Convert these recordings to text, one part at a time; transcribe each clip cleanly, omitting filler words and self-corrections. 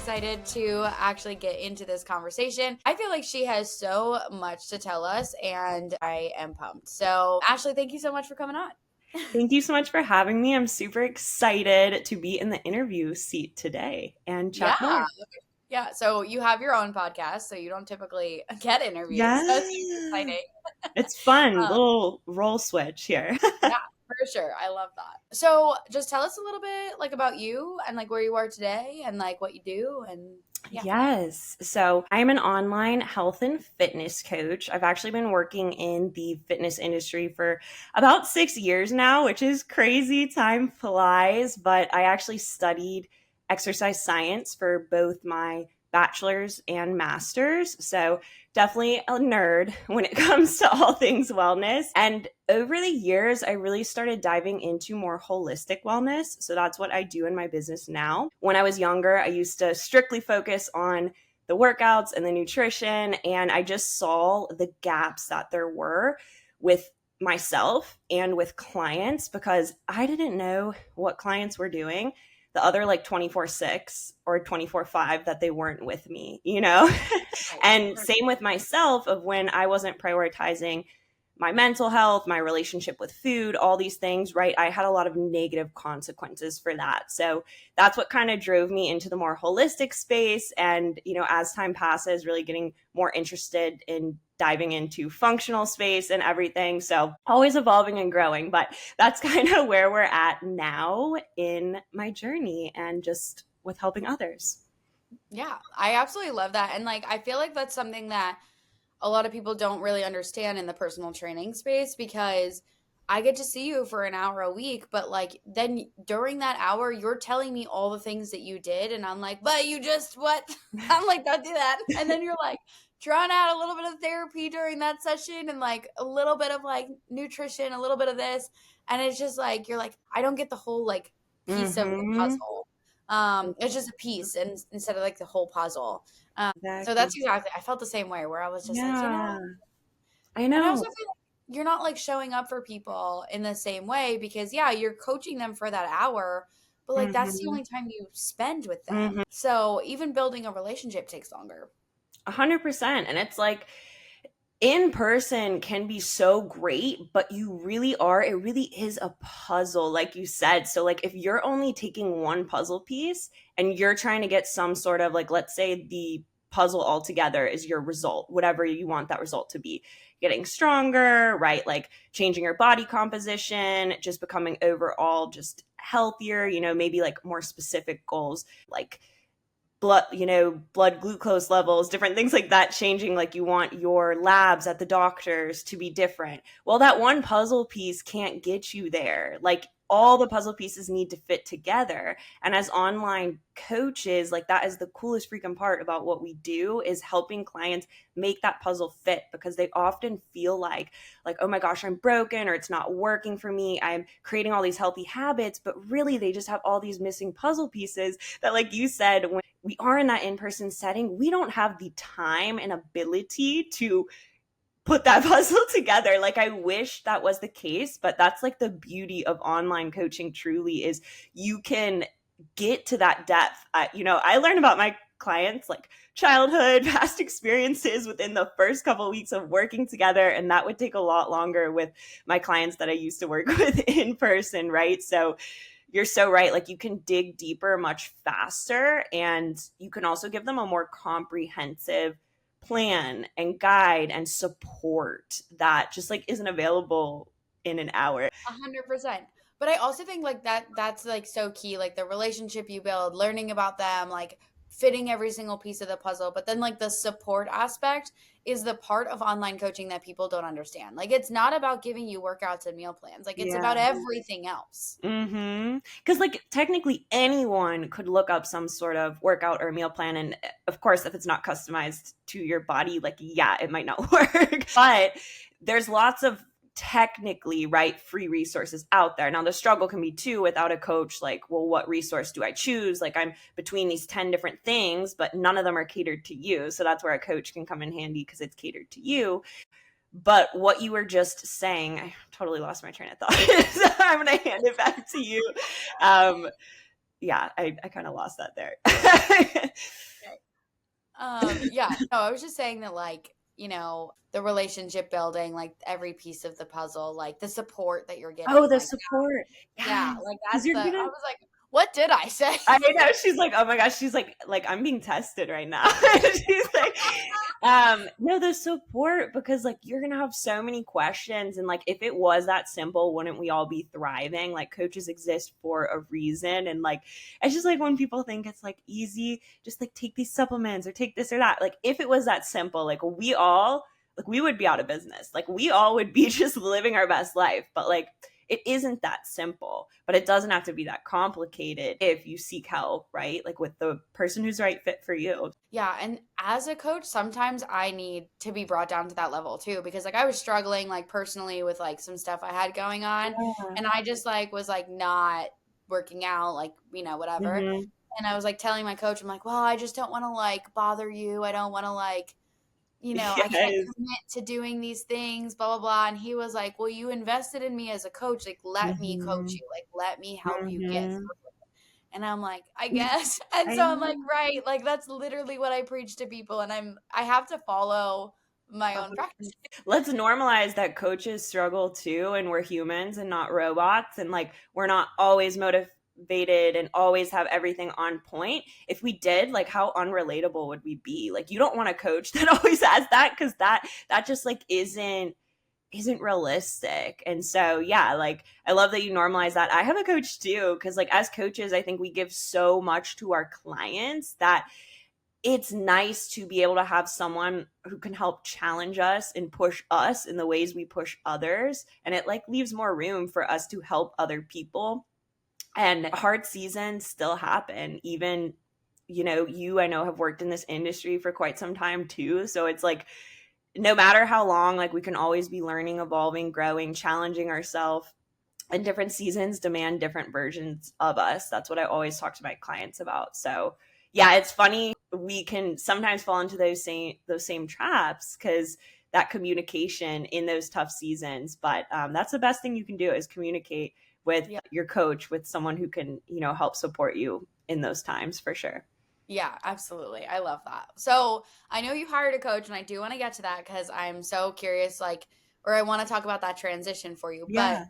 excited to actually get into this conversation. I feel like she has so much to tell us, and I am pumped. So, Ashleigh, thank you so much for coming on. Thank you so much for having me. I'm super excited to be in the interview seat today and Yeah. chat more. Yeah. So, you have your own podcast, so you don't typically get interviews. So, it's super Yeah. exciting. It's fun. Um, Little role switch here. yeah, for sure. I love that. So, just tell us a little bit like about you and like where you are today and like what you do and yeah. Yes. So I'm an online health and fitness coach. I've actually been working in the fitness industry for about 6 years now, which is crazy. Time flies. But I actually studied exercise science for both my bachelor's and master's. So definitely a nerd when it comes to all things wellness. And over the years, I really started diving into more holistic wellness. So that's what I do in my business now. When I was younger, I used to strictly focus on the workouts and the nutrition, and I just saw the gaps that there were with myself and with clients because I didn't know what clients were doing the other like 24/6 or 24/5 that they weren't with me, you know? Right. And same with myself of when I wasn't prioritizing my mental health, my relationship with food, all these things, right? I had a lot of negative consequences for that. So that's what kind of drove me into the more holistic space. And, as time passes, really getting more interested in diving into functional space and everything. So always evolving and growing. But that's kind of where we're at now in my journey and just with helping others. Yeah, I absolutely love that. And like I feel like that's something that a lot of people don't really understand in the personal training space because I get to see you for an hour a week, but like then during that hour, you're telling me all the things that you did. And I'm like, but you just what? I'm like, don't do that. And then you're like, drawing out a little bit of therapy during that session and like a little bit of like nutrition, a little bit of this. And it's just like, you're like, I don't get the whole like piece of the Mm-hmm. puzzle. It's just a piece and instead of like the whole puzzle. So Exactly. that's exactly, I felt the same way where I was just like, Yeah, I and I also know. feel like you're not like showing up for people in the same way because, yeah, you're coaching them for that hour, but like that's the Mm-hmm. only time you spend with Mm-hmm. them. So even building a relationship takes longer. 100%. And it's like in person can be so great, but it really is a puzzle, like you said. So, like, if you're only taking one puzzle piece and you're trying to get some sort of, like, let's say the puzzle altogether is your result, whatever you want that result to be, getting stronger, right? Like, changing your body composition, just becoming overall just healthier, maybe like more specific goals, like blood glucose levels, different things like that changing. Like you want your labs at the doctors to be different. Well, that one puzzle piece can't get you there. Like all the puzzle pieces need to fit together. And as online coaches, like that is the coolest freaking part about what we do is helping clients make that puzzle fit because they often feel like, oh my gosh, I'm broken or it's not working for me. I'm creating all these healthy habits, but really they just have all these missing puzzle pieces that, like you said, when we are in that in-person setting, we don't have the time and ability to put that puzzle together. Like I wish that was the case, but that's like the beauty of online coaching truly is you can get to that depth. I learned about my clients like childhood past experiences within the first couple of weeks of working together, and that would take a lot longer with my clients that I used to work with in person, right? So you're so right. Like you can dig deeper much faster, and you can also give them a more comprehensive plan and guide and support that just like isn't available in an hour. 100%. But I also think like that's like so key, like the relationship you build, learning about them, like fitting every single piece of the puzzle. But then like the support aspect is the part of online coaching that people don't understand. Like it's not about giving you workouts and meal plans. Like it's Yeah. about everything else. Because like technically anyone could look up some sort of workout or meal plan, and of course, if it's not customized to your body, like yeah, it might not work. But there's lots of technically right free resources out there. Now the struggle can be too without a coach. Like, well, what resource do I choose? Like I'm between these 10 different things, but none of them are catered to you. So that's where a coach can come in handy because it's catered to you. But what you were just saying, I totally lost my train of thought. So I'm going to hand it back to you. Um, yeah, I kind of lost that there. Yeah, no, I was just saying that, like, the relationship building, like every piece of the puzzle, like the support that you're Oh, getting, the like, support. yeah, Yes. like Because that's you're the, I gonna was like, what did I say? I know. She's like, oh my gosh. She's like, I'm being tested right now. She's like, no, the support, because like you're gonna have so many questions, and like if it was that simple, wouldn't we all be thriving? Like coaches exist for a reason, and like it's just like when people think it's like easy, just like take these supplements or take this or that. Like if it was that simple, like we would be out of business. Like we all would be just living our best life. But like it isn't that simple, but it doesn't have to be that complicated if you seek help, right? Like with the person who's the right fit for you. Yeah, and as a coach, sometimes I need to be brought down to that level too, because like I was struggling like personally with like some stuff I had going on, Yeah. and I just like was like not working out, like, whatever. Hmm. And I was like telling my coach, I'm like, well, I just don't want to like bother you. I don't want to like, I can't Yes. commit to doing these things, blah, blah, blah. And he was like, well, you invested in me as a coach. Like, let me coach Hmm. you. Like, let me help you get Hmm. through. And I'm like, I guess. And I so I'm like, know. right. Like, that's literally what I preach to people. And I have to follow my own practice. Let's normalize that coaches struggle too, and we're humans and not robots, and like we're not always motivated and always have everything on point. If we did, like how unrelatable would we be? Like you don't want a coach that always has that, because that just like isn't realistic. And so yeah, like I love that you normalize that. I have a coach too, because like as coaches I think we give so much to our clients that it's nice to be able to have someone who can help challenge us and push us in the ways we push others, and it like leaves more room for us to help other people. And hard seasons still happen, even you, I know, have worked in this industry for quite some time too, so it's like no matter how long, like we can always be learning, evolving, growing, challenging ourselves, and different seasons demand different versions of us. That's what I always talk to my clients about. So yeah, it's funny, we can sometimes fall into those same traps, because that communication in those tough seasons. But that's the best thing you can do, is communicate with Yeah. your coach, with someone who can help support you in those times, for sure. Yeah, absolutely. I love that. So I know you hired a coach, and I do want to get to that because I'm so curious, like, or I want to talk about that transition for you. But Yeah.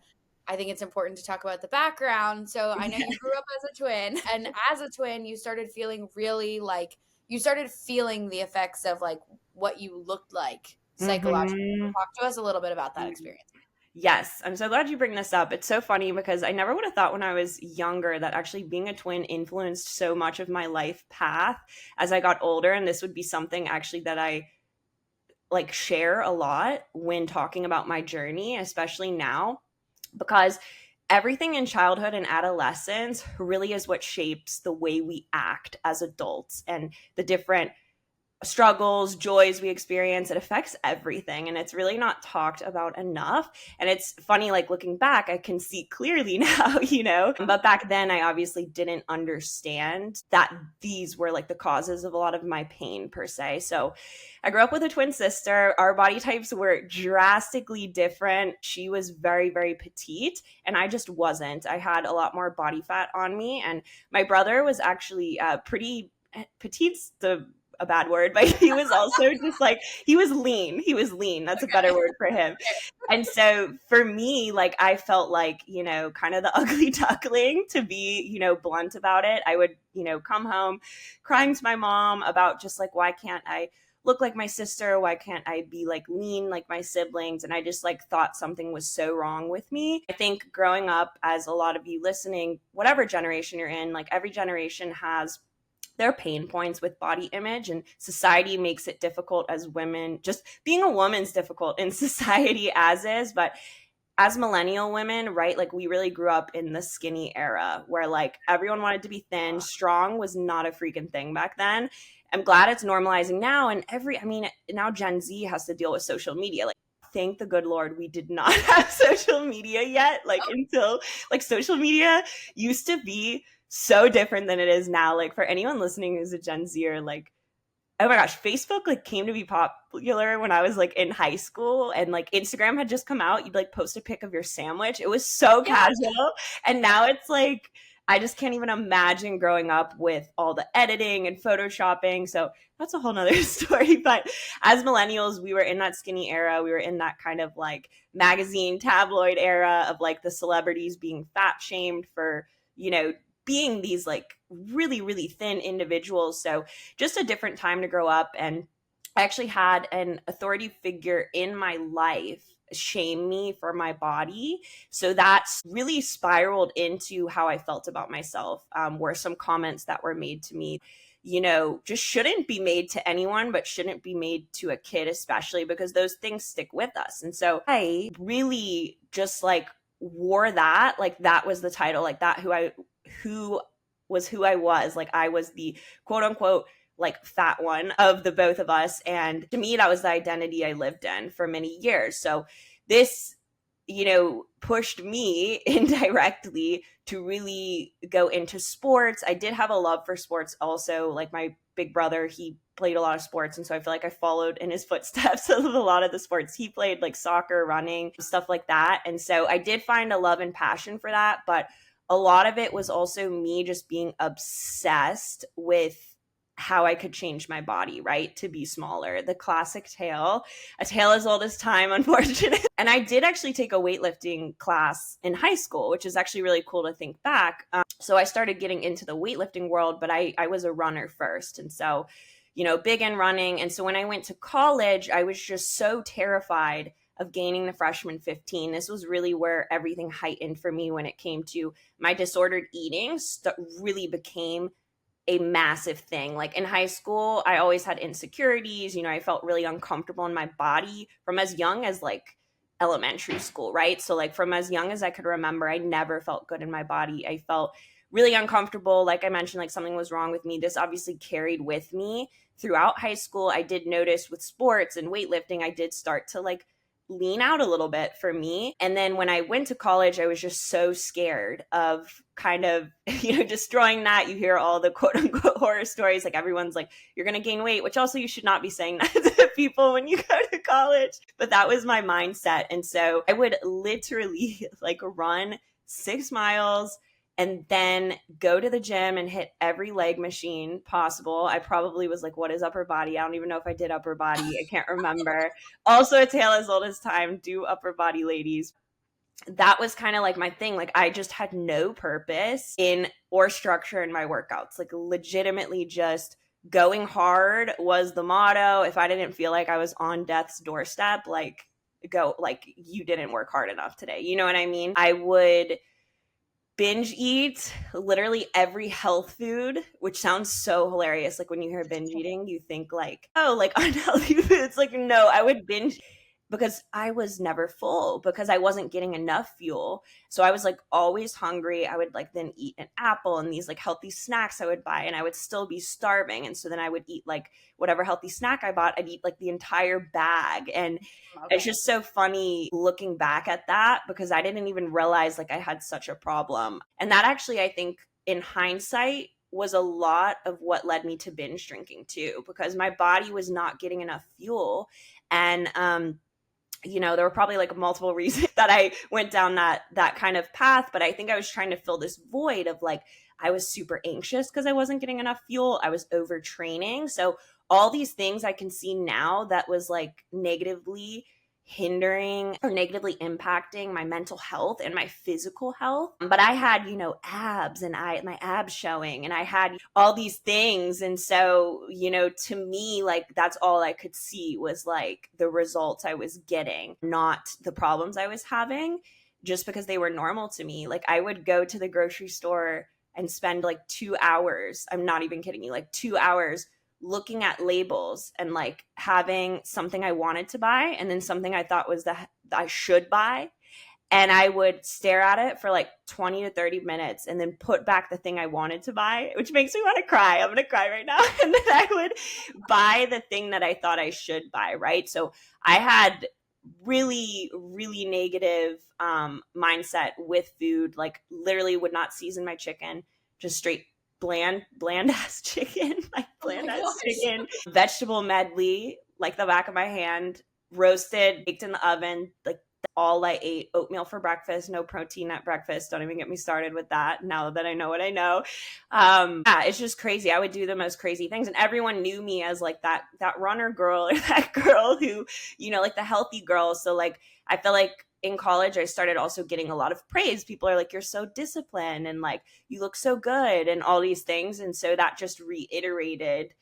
I think it's important to talk about the background. So I know Yeah. you grew up as a twin, and as a twin, you started feeling really like you started feeling the effects of like what you looked like psychologically. Hmm. Talk to us a little bit about that experience. Yes, I'm so glad you bring this up. It's so funny because I never would have thought when I was younger that actually being a twin influenced so much of my life path as I got older. And this would be something actually that I like share a lot when talking about my journey, especially now, because everything in childhood and adolescence really is what shapes the way we act as adults, and the different struggles, joys we experience. It affects everything, and it's really not talked about enough. And it's funny, like looking back, I can see clearly now, but back then I obviously didn't understand that these were like the causes of a lot of my pain per se. So I grew up with a twin sister. Our body types were drastically different. She was very, very petite, and I just wasn't. I had a lot more body fat on me, and my brother was actually pretty petite's the a bad word, but he was also just like he was lean. He was lean. That's a better word for him. And so for me, like I felt like, kind of the ugly duckling, to be, blunt about it. I would, come home crying to my mom about just like, why can't I look like my sister? Why can't I be like lean like my siblings? And I just like thought something was so wrong with me. I think growing up, as a lot of you listening, whatever generation you're in, like every generation has their pain points with body image, and society makes it difficult as women. Just being a woman's difficult in society as is, but as millennial women, right, like we really grew up in the skinny era where like everyone wanted to be thin. Strong was not a freaking thing back then. I'm glad it's normalizing now, and now Gen Z has to deal with social media. Like thank the good Lord we did not have social media yet, like until like social media used to be so different than it is now. Like for anyone listening who's a Gen Zer, like oh my gosh, Facebook like came to be popular when I was like in high school, and like Instagram had just come out. You'd like post a pic of your sandwich. It was so Yeah. casual. And now it's like I just can't even imagine growing up with all the editing and photoshopping. So that's a whole nother story. But as millennials, we were in that skinny era. We were in that kind of like magazine tabloid era of like the celebrities being fat shamed for, being these like really, really thin individuals. So just a different time to grow up. And I actually had an authority figure in my life shame me for my body. So that's really spiraled into how I felt about myself, were some comments that were made to me, just shouldn't be made to anyone, but shouldn't be made to a kid, especially because those things stick with us. And so I really just like wore that, like that was the title, like that who I was. Like I was the quote unquote like fat one of the both of us. And to me, that was the identity I lived in for many years. So this, pushed me indirectly to really go into sports. I did have a love for sports also. Like my big brother, he played a lot of sports. And so I feel like I followed in his footsteps of a lot of the sports he played, like soccer, running, stuff like that. And so I did find a love and passion for that. But a lot of it was also me just being obsessed with how I could change my body, right? To be smaller. The classic tale, a tale as old as time, unfortunately. And I did actually take a weightlifting class in high school, which is actually really cool to think back. So I started getting into the weightlifting world, but I was a runner first. And so, big in running. And so when I went to college, I was just so terrified of gaining the freshman 15. This was really where everything heightened for me when it came to my disordered eating. Really became a massive thing. Like in high school, I always had insecurities. I felt really uncomfortable in my body from as young as like elementary school, right? So, like, from as young as I could remember, I never felt good in my body. I felt really uncomfortable. Like I mentioned, like something was wrong with me. This obviously carried with me throughout high school. I did notice with sports and weightlifting, I did start to like lean out a little bit for me. And then when I went to college, I was just so scared of kind of, destroying that. You hear all the quote unquote horror stories. Like everyone's like, you're going to gain weight, which also you should not be saying that to people when you go to college. But that was my mindset. And so I would literally like run 6 miles and then go to the gym and hit every leg machine possible. I probably was like, what is upper body? I don't even know if I did upper body. I can't remember. Also, a tale as old as time, do upper body, ladies. That was kind of like my thing. Like I just had no purpose in or structure in my workouts. Like legitimately just going hard was the motto. If I didn't feel like I was on death's doorstep, like go, like you didn't work hard enough today. You know what I mean? I would binge eat literally every health food, which sounds so hilarious. Like when you hear binge eating, you think like, oh, like unhealthy foods. Like, no, I would binge because I was never full because I wasn't getting enough fuel. So I was like always hungry. I would like then eat an apple and these like healthy snacks I would buy and I would still be starving. And so then I would eat like whatever healthy snack I bought, I'd eat like the entire bag. And it's just so funny looking back at that because I didn't even realize like I had such a problem. And that actually, I think in hindsight, was a lot of what led me to binge drinking too, because my body was not getting enough fuel. And there were probably like multiple reasons that I went down that kind of path, but I think I was trying to fill this void of like I was super anxious because I wasn't getting enough fuel. I was overtraining. So all these things I can see now that was like negatively hindering or negatively impacting my mental health and my physical health. But I had, abs and my abs showing and I had all these things. And so, to me, like that's all I could see was like the results I was getting, not the problems I was having, just because they were normal to me. Like I would go to the grocery store and spend like 2 hours. I'm not even kidding you, like 2 hours looking at labels and like having something I wanted to buy and then something I thought was that I should buy. And I would stare at it for like 20 to 30 minutes and then put back the thing I wanted to buy, which makes me want to cry. I'm going to cry right now. And then I would buy the thing that I thought I should buy, right? So I had really, really negative mindset with food, like literally would not season my chicken, just straight bland ass chicken, like bland ass chicken, vegetable medley, like the back of my hand, roasted, baked in the oven, like All I ate oatmeal for breakfast, no protein at breakfast. Don't even get me started with that now that I know what I know. Yeah, it's just crazy. I would do the most crazy things, and everyone knew me as like that runner girl or that girl who, like the healthy girl. So like I feel like in college I started also getting a lot of praise. People are like, you're so disciplined and like you look so good and all these things. And so that just reiterated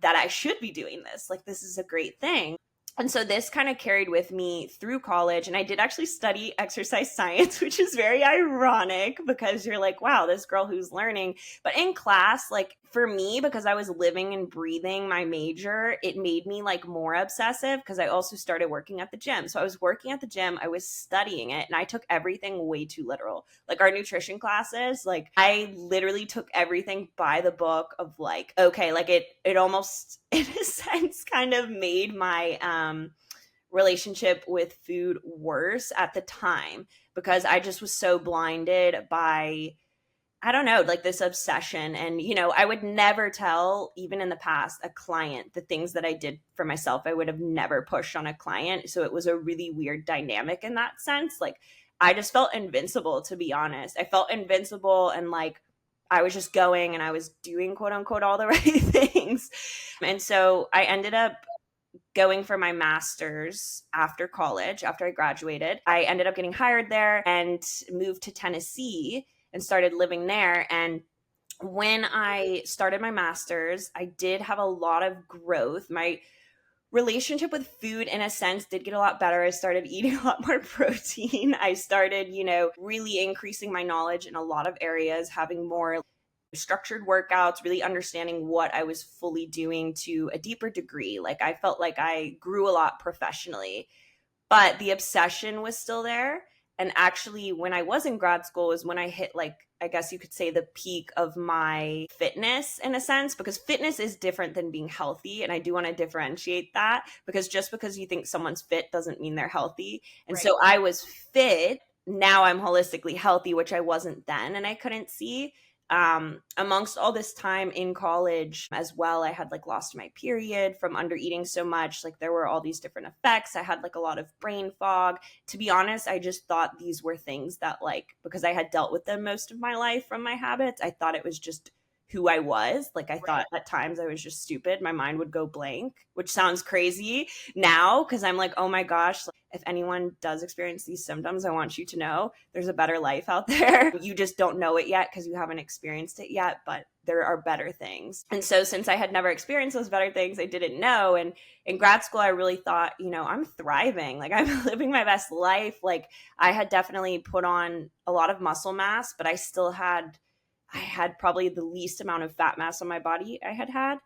that I should be doing this. Like, this is a great thing. And so this kind of carried with me through college. And I did actually study exercise science, which is very ironic because you're like, wow, this girl who's learning. But in class, like for me, because I was living and breathing my major, it made me like more obsessive because I also started working at the gym. So I was working at the gym, I was studying it, and I took everything way too literal. Like our nutrition classes, like I literally took everything by the book of like, okay, like it almost in a sense kind of made my relationship with food worse at the time because I just was so blinded by, I don't know, like this obsession. And, I would never tell, even in the past, a client the things that I did for myself. I would have never pushed on a client. So it was a really weird dynamic in that sense. Like, I just felt invincible, to be honest. I felt invincible and like I was just going and I was doing quote unquote all the right things. And so I ended up going for my master's after college, after I graduated. I ended up getting hired there and moved to Tennessee and started living there. And when I started my master's, I did have a lot of growth. My relationship with food, in a sense, did get a lot better. I started eating a lot more protein. I started, really increasing my knowledge in a lot of areas, having more structured workouts, really understanding what I was fully doing to a deeper degree. Like I felt like I grew a lot professionally, but the obsession was still there. And actually, when I was in grad school is when I hit, like, I guess you could say, the peak of my fitness in a sense, because fitness is different than being healthy. And I do want to differentiate that because just because you think someone's fit doesn't mean they're healthy. And Right. so I was fit. Now I'm holistically healthy, which I wasn't then and I couldn't see. Amongst all this time in college as well, I had like lost my period from under eating so much. Like there were all these different effects. I had like a lot of brain fog. To be honest, I just thought these were things that, like, because I had dealt with them most of my life from my habits, I thought it was just who I was. Like I Right. thought at times I was just stupid. My mind would go blank, which sounds crazy now because I'm like, oh my gosh, like, if anyone does experience these symptoms, I want you to know there's a better life out there. You just don't know it yet because you haven't experienced it yet, but there are better things. And so since I had never experienced those better things, I didn't know. And in grad school, I really thought, I'm thriving. Like I'm living my best life. Like I had definitely put on a lot of muscle mass, but I had probably the least amount of fat mass on my body I had had.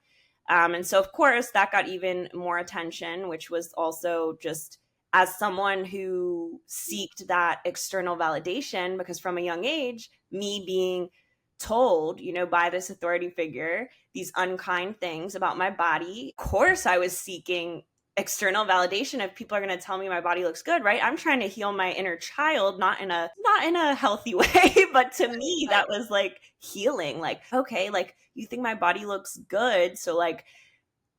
And so, of course, that got even more attention, which was also just as someone who seeked that external validation, because from a young age, me being told, by this authority figure, these unkind things about my body, of course, I was seeking external validation. If people are going to tell me my body looks good, right? I'm trying to heal my inner child, not in a healthy way, but to me that was like healing. Like, okay, like you think my body looks good, so like,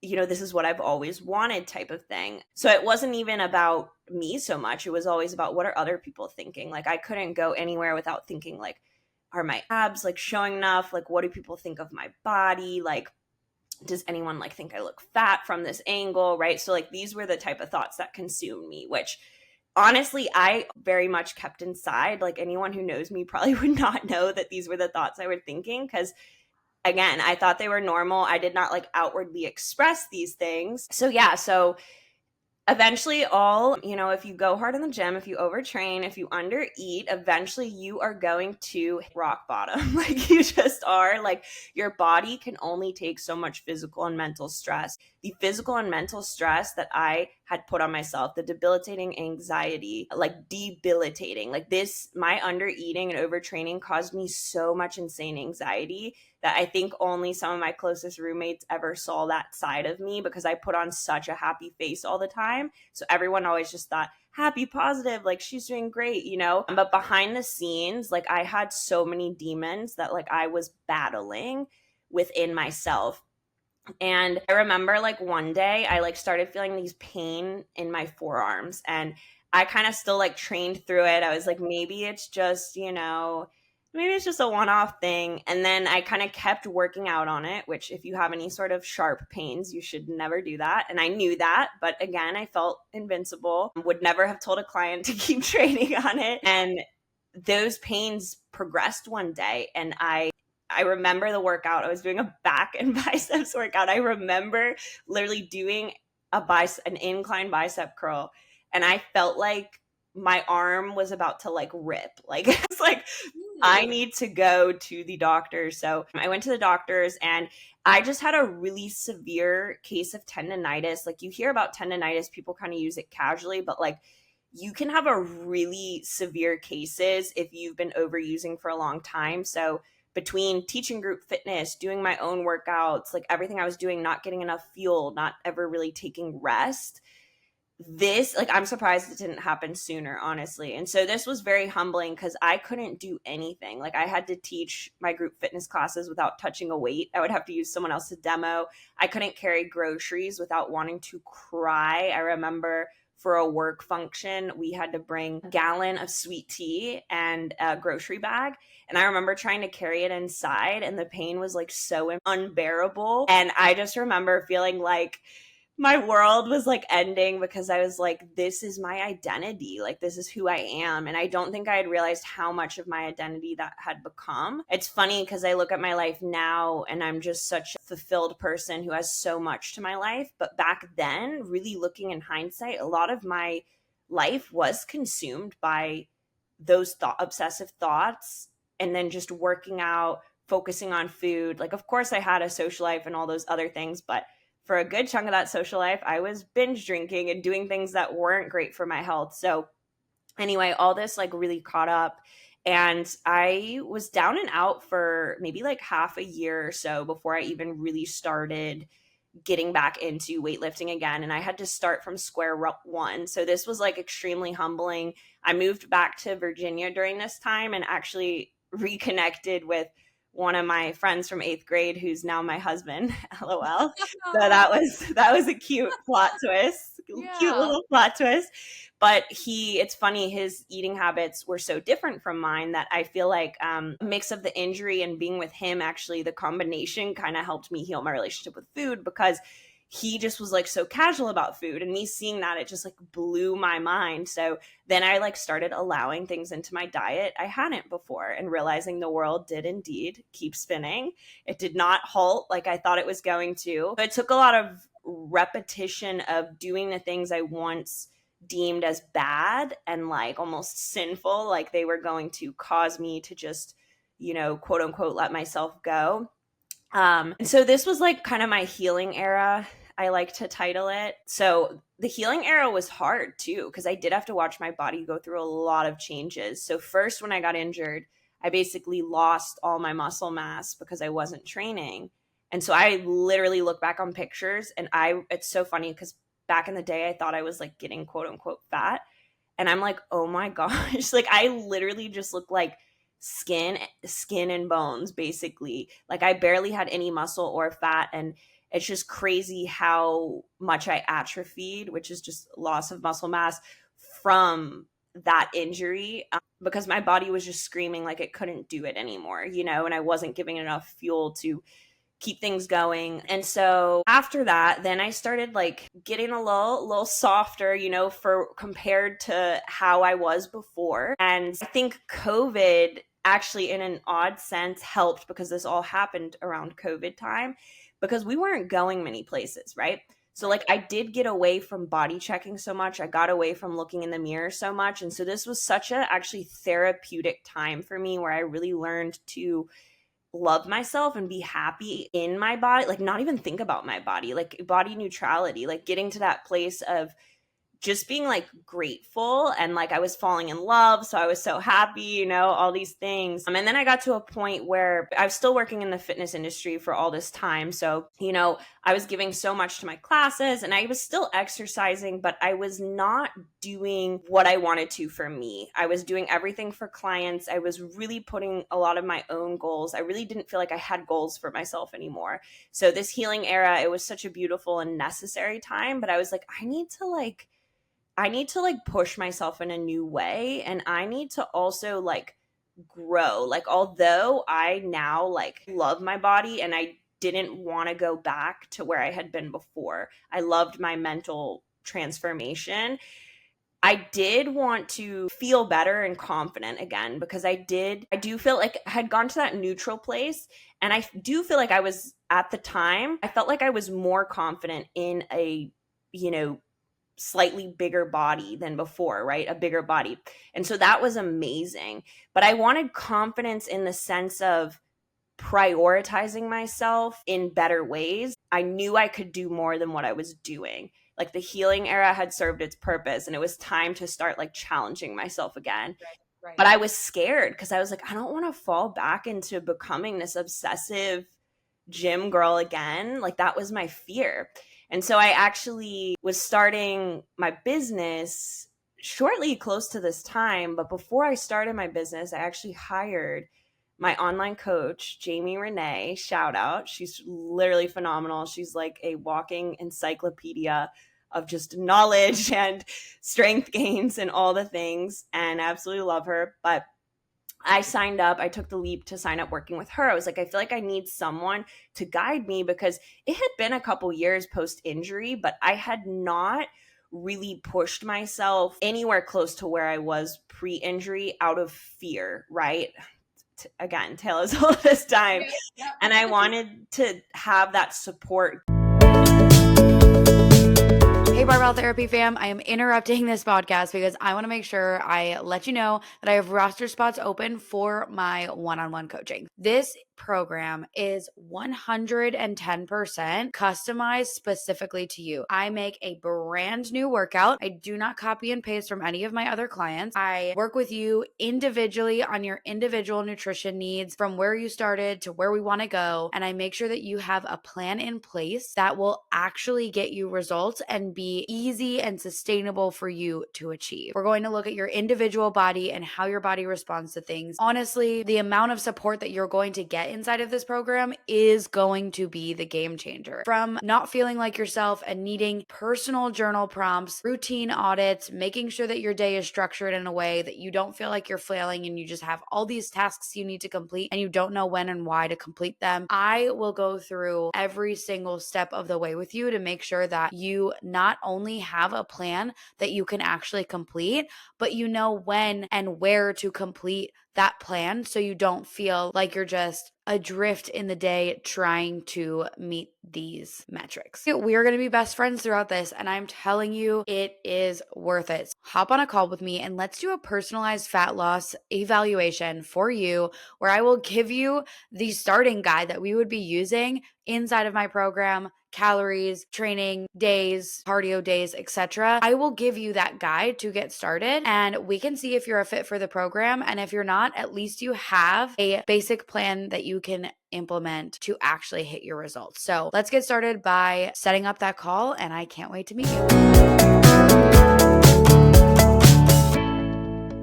this is what I've always wanted, type of thing. So it wasn't even about me so much. It was always about what are other people thinking. Like I couldn't go anywhere without thinking like, are my abs like showing enough? Like what do people think of my body? Like does anyone like think I look fat from this angle, right? So like these were the type of thoughts that consumed me, which honestly I very much kept inside. Like anyone who knows me probably would not know that these were the thoughts I were thinking because again, I thought they were normal. I did not like outwardly express these things. So yeah, so eventually if you go hard in the gym, if you overtrain, if you undereat, eventually you are going to hit rock bottom. Like you just are. Like your body can only take so much physical and mental stress. The physical and mental stress that I had put on myself, the debilitating anxiety, like debilitating, like this, my under eating and overtraining caused me so much insane anxiety that I think only some of my closest roommates ever saw that side of me because I put on such a happy face all the time. So everyone always just thought, happy, positive, like she's doing great. But behind the scenes, like I had so many demons that like I was battling within myself. And I remember like one day I like started feeling these pain in my forearms, and I kind of still like trained through it. I was like, maybe it's just, maybe it's just a one-off thing. And then I kind of kept working out on it, which if you have any sort of sharp pains, you should never do that. And I knew that, but again, I felt invincible. Would never have told a client to keep training on it. And those pains progressed one day, and I remember the workout. I was doing a back and biceps workout. I remember literally doing an incline bicep curl, and I felt like my arm was about to like rip. Like it's like I Really? need to go to the doctor. So I went to the doctors, and I just had a really severe case of tendonitis. Like you hear about tendonitis, people kind of use it casually, but like you can have a really severe cases if you've been overusing for a long time. So between teaching group fitness, doing my own workouts, like everything I was doing, not getting enough fuel, not ever really taking rest, this, like, I'm surprised it didn't happen sooner, honestly. And so this was very humbling because I couldn't do anything. Like I had to teach my group fitness classes without touching a weight. I would have to use someone else to demo. I couldn't carry groceries without wanting to cry. I remember for a work function, we had to bring a gallon of sweet tea and a grocery bag. And I remember trying to carry it inside, and the pain was like so unbearable. And I just remember feeling like my world was like ending because I was like, this is my identity. Like, this is who I am. And I don't think I had realized how much of my identity that had become. It's funny because I look at my life now and I'm just such a fulfilled person who has so much to my life. But back then, really looking in hindsight, a lot of my life was consumed by those obsessive thoughts, and then just working out, focusing on food. Like, of course, I had a social life and all those other things, but for a good chunk of that social life, I was binge drinking and doing things that weren't great for my health. So, anyway, all this like really caught up. And I was down and out for maybe like half a year or so before I even really started getting back into weightlifting again. And I had to start from square one. So this was like extremely humbling. I moved back to Virginia during this time and actually reconnected with one of my friends from 8th grade who's now my husband. LOL. So Oh, that was a cute plot twist. Cute yeah. little plot twist. But it's funny, his eating habits were so different from mine that I feel like a mix of the injury and being with him, actually the combination kind of helped me heal my relationship with food, because he just was like so casual about food, and me seeing that, it just like blew my mind. So then I like started allowing things into my diet I hadn't before, and realizing the world did indeed keep spinning. It did not halt like I thought it was going to. It took a lot of repetition of doing the things I once deemed as bad and like almost sinful, like they were going to cause me to just, quote unquote, let myself go. And so this was like kind of my healing era, I like to title it. So the healing era was hard too, because I did have to watch my body go through a lot of changes. So first, when I got injured, I basically lost all my muscle mass because I wasn't training. And so I literally look back on pictures, and it's so funny because back in the day I thought I was like getting quote unquote fat. And I'm like, oh my gosh, like I literally just look like skin and bones, basically. Like I barely had any muscle or fat. And it's just crazy how much I atrophied, which is just loss of muscle mass from that injury, because my body was just screaming like it couldn't do it anymore, and I wasn't giving enough fuel to keep things going. And so after that, then I started like getting a little softer, for compared to how I was before. And I think COVID actually, in an odd sense, helped, because this all happened around COVID time, because we weren't going many places, right? So like Right. I did get away from body checking so much. I got away from looking in the mirror so much. And so this was such a actually therapeutic time for me, where I really learned to love myself and be happy in my body, like not even think about my body, like body neutrality, like getting to that place of just being like grateful, and like I was falling in love, so I was so happy, all these things. And then I got to a point where I was still working in the fitness industry for all this time, so I was giving so much to my classes and I was still exercising, but I was not doing what I wanted to for me. I was doing everything for clients. I was really putting a lot of my own goals. I really didn't feel like I had goals for myself anymore. So this healing era, it was such a beautiful and necessary time, but I was like, I need to push myself in a new way, and I need to also like grow. Like, although I now like love my body and I didn't want to go back to where I had been before. I loved my mental transformation. I did want to feel better and confident again, because I do feel like I had gone to that neutral place, and I do feel like I was, at the time, I felt like I was more confident in a, you know, slightly bigger body than before, right? A bigger body. And so that was amazing. But I wanted confidence in the sense of prioritizing myself in better ways. I knew I could do more than what I was doing. Like the healing era had served its purpose, and it was time to start like challenging myself again. Right, right. But I was scared because I was like, I don't want to fall back into becoming this obsessive gym girl again. Like that was my fear. And so I actually was starting my business shortly close to this time. But before I started my business, I actually hired my online coach, Jamie Renee. Shout out. She's literally phenomenal. She's like a walking encyclopedia of just knowledge and strength gains and all the things. And I absolutely love her. But I signed up. I took the leap to sign up working with her. I was like, I feel like I need someone to guide me, because it had been a couple years post injury, but I had not really pushed myself anywhere close to where I was pre injury out of fear, right? Again, tale as old as time. Yep, And I yep. wanted to have that support. Hey, Barbell Therapy fam, I am interrupting this podcast because I want to make sure I let you know that I have roster spots open for my one-on-one coaching. This program is 110% customized specifically to you. I make a brand new workout. I do not copy and paste from any of my other clients. I work with you individually on your individual nutrition needs, from where you started to where we want to go. And I make sure that you have a plan in place that will actually get you results and be easy and sustainable for you to achieve. We're going to look at your individual body and how your body responds to things. Honestly, the amount of support that you're going to get inside of this program is going to be the game changer. From not feeling like yourself and needing personal journal prompts, routine audits, making sure that your day is structured in a way that you don't feel like you're flailing and you just have all these tasks you need to complete and you don't know when and why to complete them. I will go through every single step of the way with you to make sure that you not only have a plan that you can actually complete, but you know when and where to complete that plan, so you don't feel like you're just adrift in the day trying to meet these metrics. We are going to be best friends throughout this, and I'm telling you, it is worth it. Hop on a call with me and let's do a personalized fat loss evaluation for you, where I will give you the starting guide that we would be using inside of my program: calories, training days, cardio days, etc. I will give you that guide to get started, and we can see if you're a fit for the program. And if you're not, at least you have a basic plan that you can implement to actually hit your results. So let's get started by setting up that call, and I can't wait to meet you.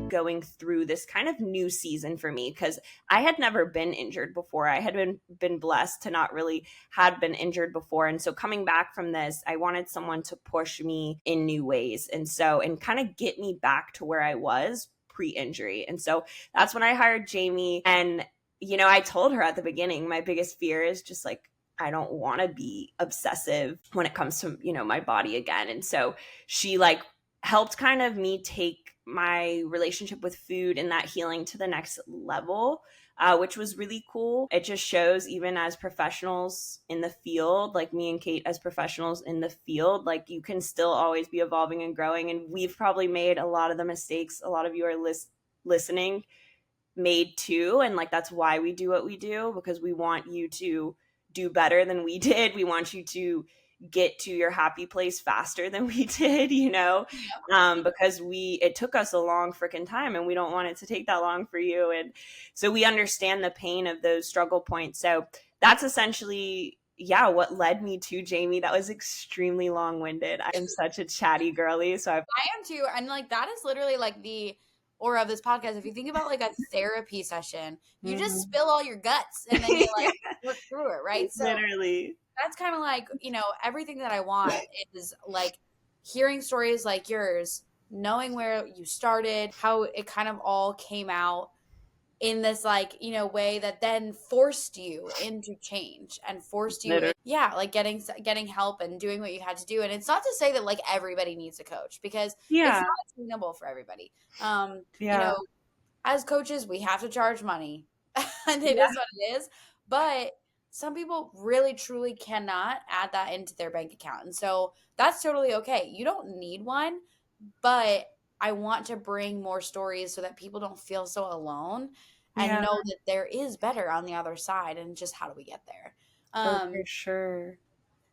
Going through this kind of new season for me, because I had never been injured before. I had been blessed to not really had been injured before. And so coming back from this, I wanted someone to push me in new ways. And kind of get me back to where I was pre-injury. And so that's when I hired Jamie. And, I told her at the beginning, my biggest fear is just like, I don't want to be obsessive when it comes to, my body again. And so she like helped kind of me take my relationship with food and that healing to the next level, which was really cool. It just shows, even as professionals in the field, like me and Kate as professionals in the field, like you can still always be evolving and growing. And we've probably made a lot of the mistakes a lot of you are listening made too. And like, that's why we do what we do, because we want you to do better than we did. We want you to get to your happy place faster than we did, Yep. because it took us a long freaking time, and we don't want it to take that long for you. And so we understand the pain of those struggle points. So that's essentially, yeah, what led me to Jamie. That was extremely long winded. I am such a chatty girly. So I've, I am too. And like that is literally like the aura of this podcast. If you think about like a therapy session, you just Mhm. spill all your guts and then you like work through it, right? So Literally. that's kind of like, everything that I want is like hearing stories like yours, knowing where you started, how it kind of all came out in this like, way that then forced you into change and forced you in, Literally. yeah, like getting help and doing what you had to do. And it's not to say that like everybody needs a coach because it's Yeah. not attainable for everybody. Um, you Yeah. know, as coaches, we have to charge money, and it Yeah. is what it is. But some people really truly cannot add that into their bank account. And so that's totally okay. You don't need one, but I want to bring more stories so that people don't feel so alone and Yeah. know that there is better on the other side and just how do we get there. Oh, for Um, sure.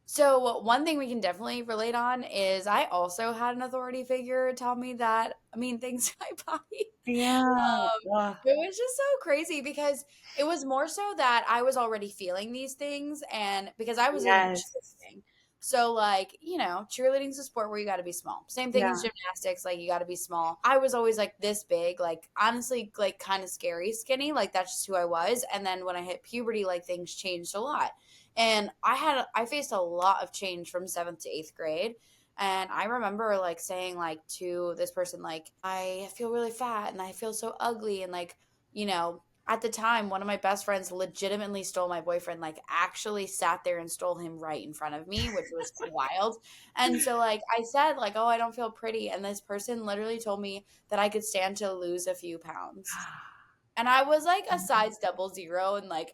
so one thing we can definitely relate on is I also had an authority figure tell me that I mean things to my body. Yeah. Ugh. It was just so crazy because it was more so that I was already feeling these things and because I was in Yes. cheerleading. So like, cheerleading's a sport where you got to be small. Same thing as Yeah. gymnastics, like you got to be small. I was always like this big, like honestly like kind of scary skinny, like that's just who I was. And then when I hit puberty, like things changed a lot. And I faced a lot of change from 7th to 8th grade. And I remember like saying like to this person like I feel really fat and I feel so ugly and like, at the time one of my best friends legitimately stole my boyfriend, like actually sat there and stole him right in front of me, which was wild. And so like I said like, "Oh, I don't feel pretty." And this person literally told me that I could stand to lose a few pounds. And I was like a size double zero and like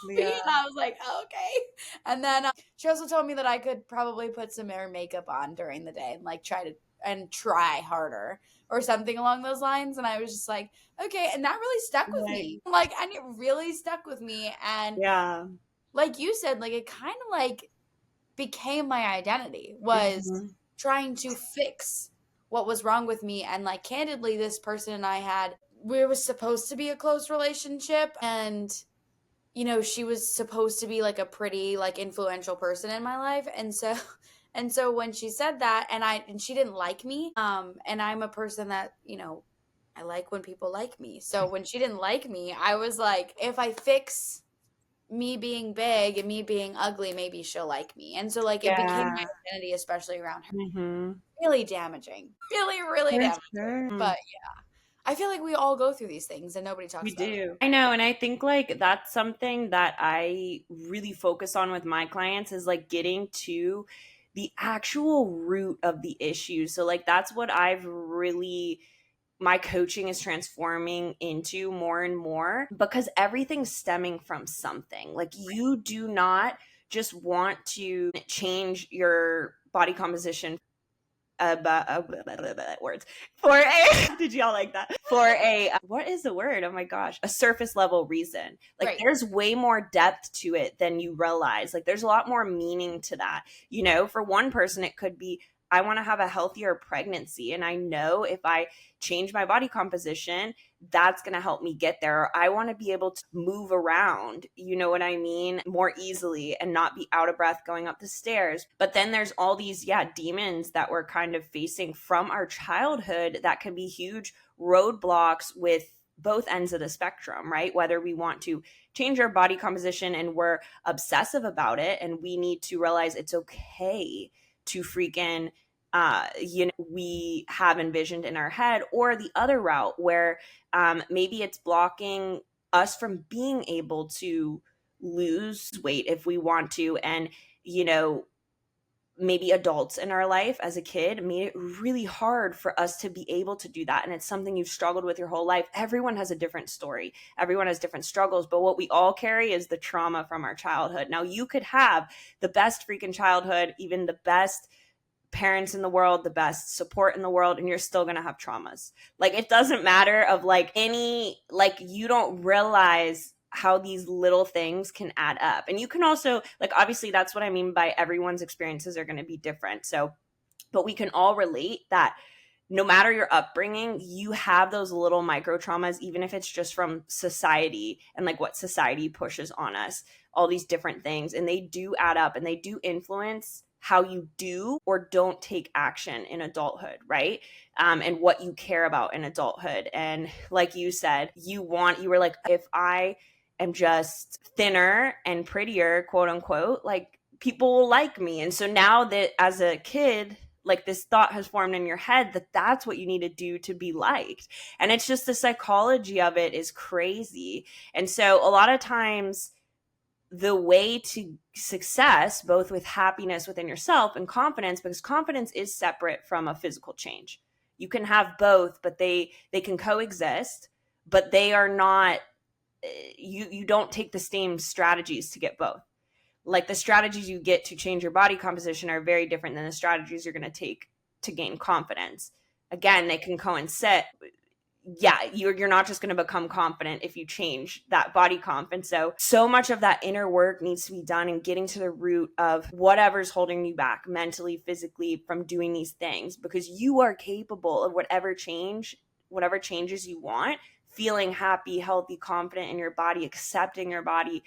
Yeah. and I was like, oh, okay. And then she also told me that I could probably put some hair makeup on during the day and like try harder or something along those lines. And I was just like, okay. And that really stuck with Like, me. Like, and it really stuck with me. And yeah. like you said, like it kind of like became my identity was Mhm. trying to fix what was wrong with me. And like candidly, this person and I we were supposed to be a close relationship and she was supposed to be like a pretty like influential person in my life. And so when she said that and she didn't like me, and I'm a person that, I like when people like me. So when she didn't like me, I was like, if I fix me being big and me being ugly, maybe she'll like me. And so like it became my Yeah. identity, especially around her. Mhm. Really damaging. Really, really For damaging. sure. But I feel like we all go through these things and nobody We talks about it. do. I know. And I think like that's something that I really focus on with my clients is like getting to the actual root of the issue. So, like, that's what I've really, my coaching is transforming into more and more because everything's stemming from something. Like, you do not just want to change your body composition words for a did y'all like that for a what is the word, oh my gosh, a surface level reason. Like Right. there's way more depth to it than you realize. Like there's a lot more meaning to that. For one person it could be, I want to have a healthier pregnancy and I know if I change my body composition that's going to help me get there. Or I want to be able to move around, you know what I mean, more easily and not be out of breath going up the stairs. But then there's all these, yeah, demons that we're kind of facing from our childhood that can be huge roadblocks with both ends of the spectrum, right? Whether we want to change our body composition and we're obsessive about it and we need to realize it's okay to freaking we have envisioned in our head, or the other route where maybe it's blocking us from being able to lose weight if we want to. And, you know, maybe adults in our life as a kid made it really hard for us to be able to do that. And it's something you've struggled with your whole life. Everyone has a different story, everyone has different struggles, but what we all carry is the trauma from our childhood. Now, you could have the best freaking childhood, even the best parents in the world, the best support in the world, and you're still going to have traumas. Like it doesn't matter of like any, like you don't realize how these little things can add up. And you can also, like, obviously that's what I mean by everyone's experiences are going to be different. So, but we can all relate that no matter your upbringing, you have those little micro traumas, even if it's just from society and like what society pushes on us, all these different things. And they do add up and they do influence how you do or don't take action in adulthood, right? And what you care about in adulthood. And like you said, you were like, if I am just thinner and prettier, quote unquote, like people will like me. And so now that as a kid, like this thought has formed in your head that that's what you need to do to be liked. And it's just the psychology of it is crazy. And so a lot of times the way to success, both with happiness within yourself and confidence, because confidence is separate from a physical change. You can have both, but they can coexist, but they are not, you don't take the same strategies to get both. Like the strategies you get to change your body composition are very different than the strategies you're going to take to gain confidence. Again, they can coincide. Yeah, you're not just going to become confident if you change that body comp. And so much of that inner work needs to be done in getting to the root of whatever's holding you back mentally, physically from doing these things, because you are capable of whatever changes you want, feeling happy, healthy, confident in your body, accepting your body.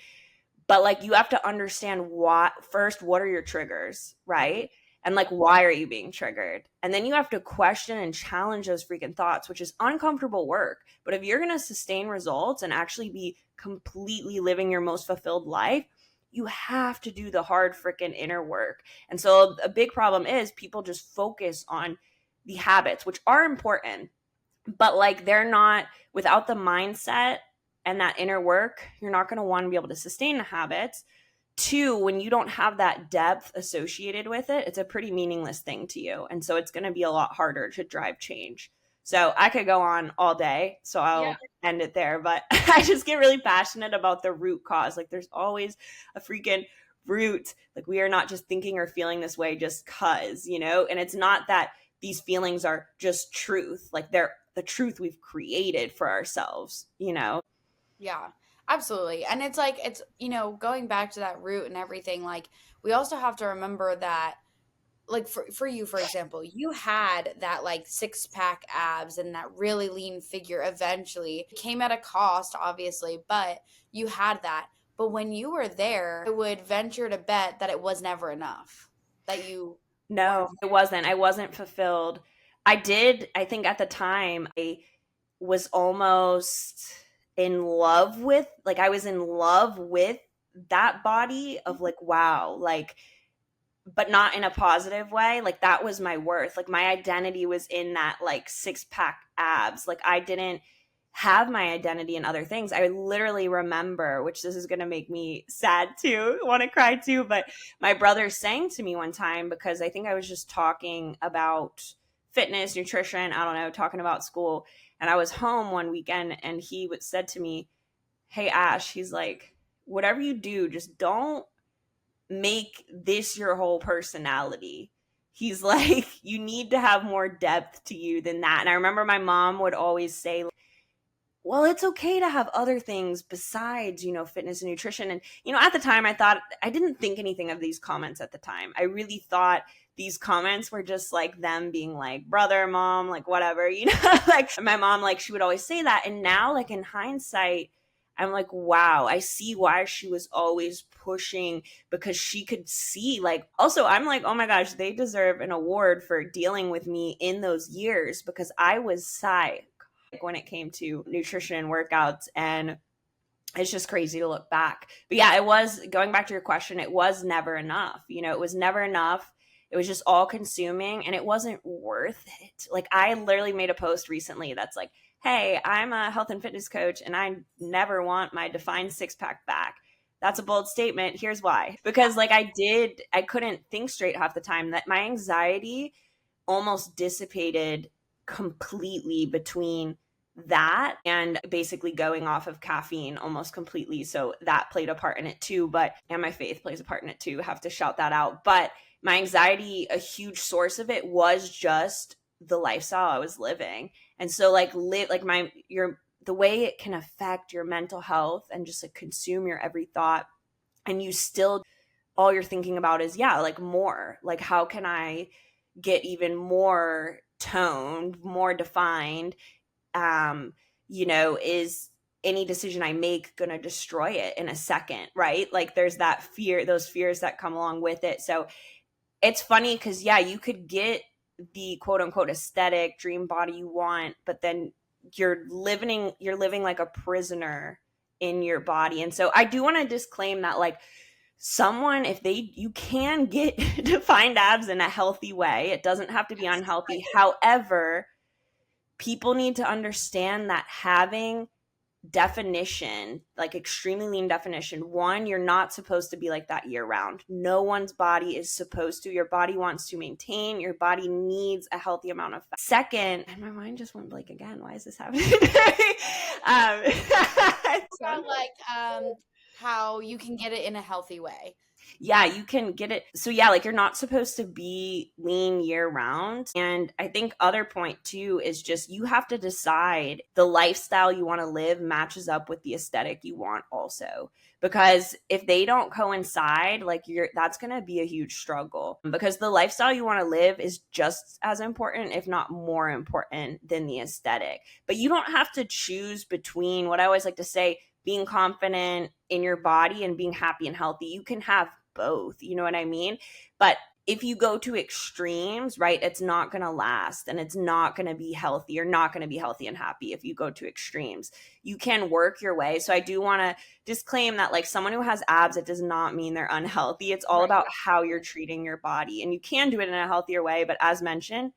But like you have to understand what are your triggers, right? And like why are you being triggered? And then you have to question and challenge those freaking thoughts, which is uncomfortable work. But if you're going to sustain results and actually be completely living your most fulfilled life, you have to do the hard freaking inner work. And so a big problem is people just focus on the habits, which are important, but like they're not, without the mindset and that inner work, you're not going to want to be able to sustain the habits. Two, when you don't have that depth associated with it, it's a pretty meaningless thing to you. And so it's going to be a lot harder to drive change. So I could go on all day, so Yeah. I'll end it there. But I just get really passionate about the root cause. Like there's always a freaking root. Like we are not just thinking or feeling this way just cause, and it's not that these feelings are just truth. Like they're the truth we've created for ourselves. Yeah, absolutely. And it's like, going back to that root and everything, like, we also have to remember that, like, for you, for example, you had that, like, six pack abs and that really lean figure eventually. It came at a cost, obviously, but you had that. But when you were there, I would venture to bet that it was never enough, that you No, weren't. it wasn't. I wasn't fulfilled. I think at the time, I was almost in love with, like, I was in love with that body of like, wow, like, but not in a positive way. Like, that was my worth. Like, my identity was in that, like, six pack abs. Like, I didn't have my identity in other things. I literally remember, which this is going to make me sad too, want to cry too, but my brother sang to me one time because I think I was just talking about fitness, nutrition, I don't know, talking about school. And I was home one weekend and he said to me, "Hey, Ash," he's like, "whatever you do, just don't make this your whole personality." He's like, "You need to have more depth to you than that." And I remember my mom would always say, well, it's okay to have other things besides, fitness and nutrition. And, at the time I didn't think anything of these comments at the time. I really thought these comments were just like them being like, brother, mom, like whatever, like my mom, like she would always say that. And now, like in hindsight, I'm like, wow, I see why she was always pushing, because she could see, like, also, I'm like, oh my gosh, they deserve an award for dealing with me in those years, because I was when it came to nutrition and workouts. And it's just crazy to look back. But yeah, it was, going back to your question, it was never enough. It was never enough. It was just all consuming and it wasn't worth it. Like, I literally made a post recently that's like, hey, I'm a health and fitness coach and I never want my defined six pack back. That's a bold statement. Here's why. Because like I couldn't think straight half the time. That my anxiety almost dissipated completely between that and basically going off of caffeine almost completely. So that played a part in it too. And my faith plays a part in it too. Have to shout that out. But my anxiety, a huge source of it was just the lifestyle I was living. And so like the way it can affect your mental health and just like consume your every thought, and you still, all you're thinking about is, yeah, like more, like how can I get even more toned, more defined, um is any decision I make going to destroy it in a second, right? Like there's that fear, those fears that come along with it. So it's funny because, yeah, you could get the quote unquote aesthetic dream body you want, but then you're living like a prisoner in your body. And so I do want to disclaim that, like, someone, if they, you can get defined abs in a healthy way. It doesn't have to be unhealthy. However, people need to understand that having definition, like extremely lean definition, one, you're not supposed to be like that year round. No one's body is supposed to. Your body wants to maintain, your body needs a healthy amount of fat. Second, and my mind just went blank again. Why is this happening? um, About like how you can get it in a healthy way. yeah, you can get it. So yeah, like you're not supposed to be lean year round. And I think other point too is just you have to decide the lifestyle you want to live matches up with the aesthetic you want also. Because if they don't coincide, like that's going to be a huge struggle, because the lifestyle you want to live is just as important, if not more important than the aesthetic. But you don't have to choose between, what I always like to say, being confident in your body and being happy and healthy. You can have both, you know what I mean? But if you go to extremes, right, it's not going to last, and it's not going to be healthy. You're not going to be healthy and happy if you go to extremes. You can work your way. So I do want to disclaim that, like, someone who has abs, it does not mean they're unhealthy. It's all about how you're treating your body, and you can do it in a healthier way. But as mentioned,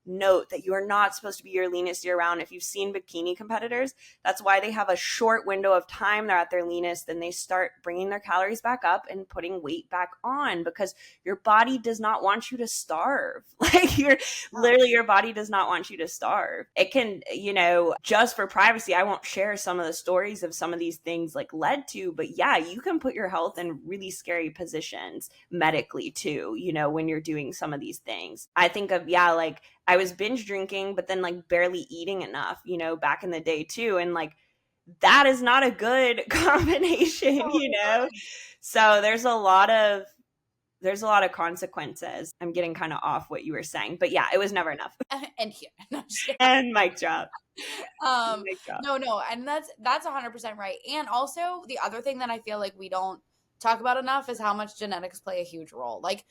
note that you are not supposed to be your leanest year round. If you've seen bikini competitors, that's why they have a short window of time they're at their leanest, then they start bringing their calories back up and putting weight back on, because your body does not want you to starve. Like your body does not want you to starve. It can, just for privacy, I won't share some of the stories of some of these things like led to, but yeah, you can put your health in really scary positions medically too, when you're doing some of these things. I think of, like, I was binge drinking, but then like barely eating enough, back in the day too. And like, that is not a good combination, So there's a lot of consequences. I'm getting kind of off what you were saying, but yeah, it was never enough. And here. No, and mic drop. No, and that's 100% right. And also the other thing that I feel like we don't talk about enough is how much genetics play a huge role. Like,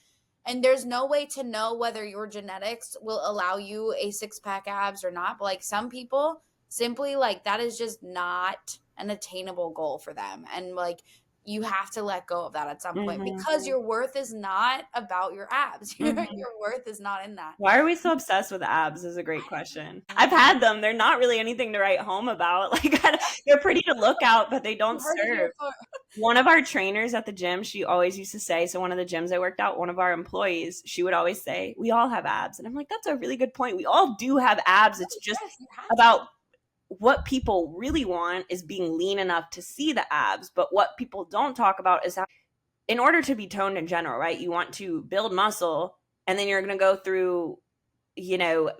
and there's no way to know whether your genetics will allow you a six-pack abs or not. But like some people simply, like, that is just not an attainable goal for them. And like you have to let go of that at some point, because your worth is not about your abs. Your worth is not in that. Why are we so obsessed with abs is a great question. I've had them. They're not really anything to write home about. Like, they're pretty to look at, but they don't serve. One of our trainers at the gym, she always used to say, so one of the gyms I worked out, one of our employees, she would always say, we all have abs. And I'm like, that's a really good point. We all do have abs. It's just about what people really want is being lean enough to see the abs. But what people don't talk about is how, in order to be toned in general, right, you want to build muscle, and then you're going to go through,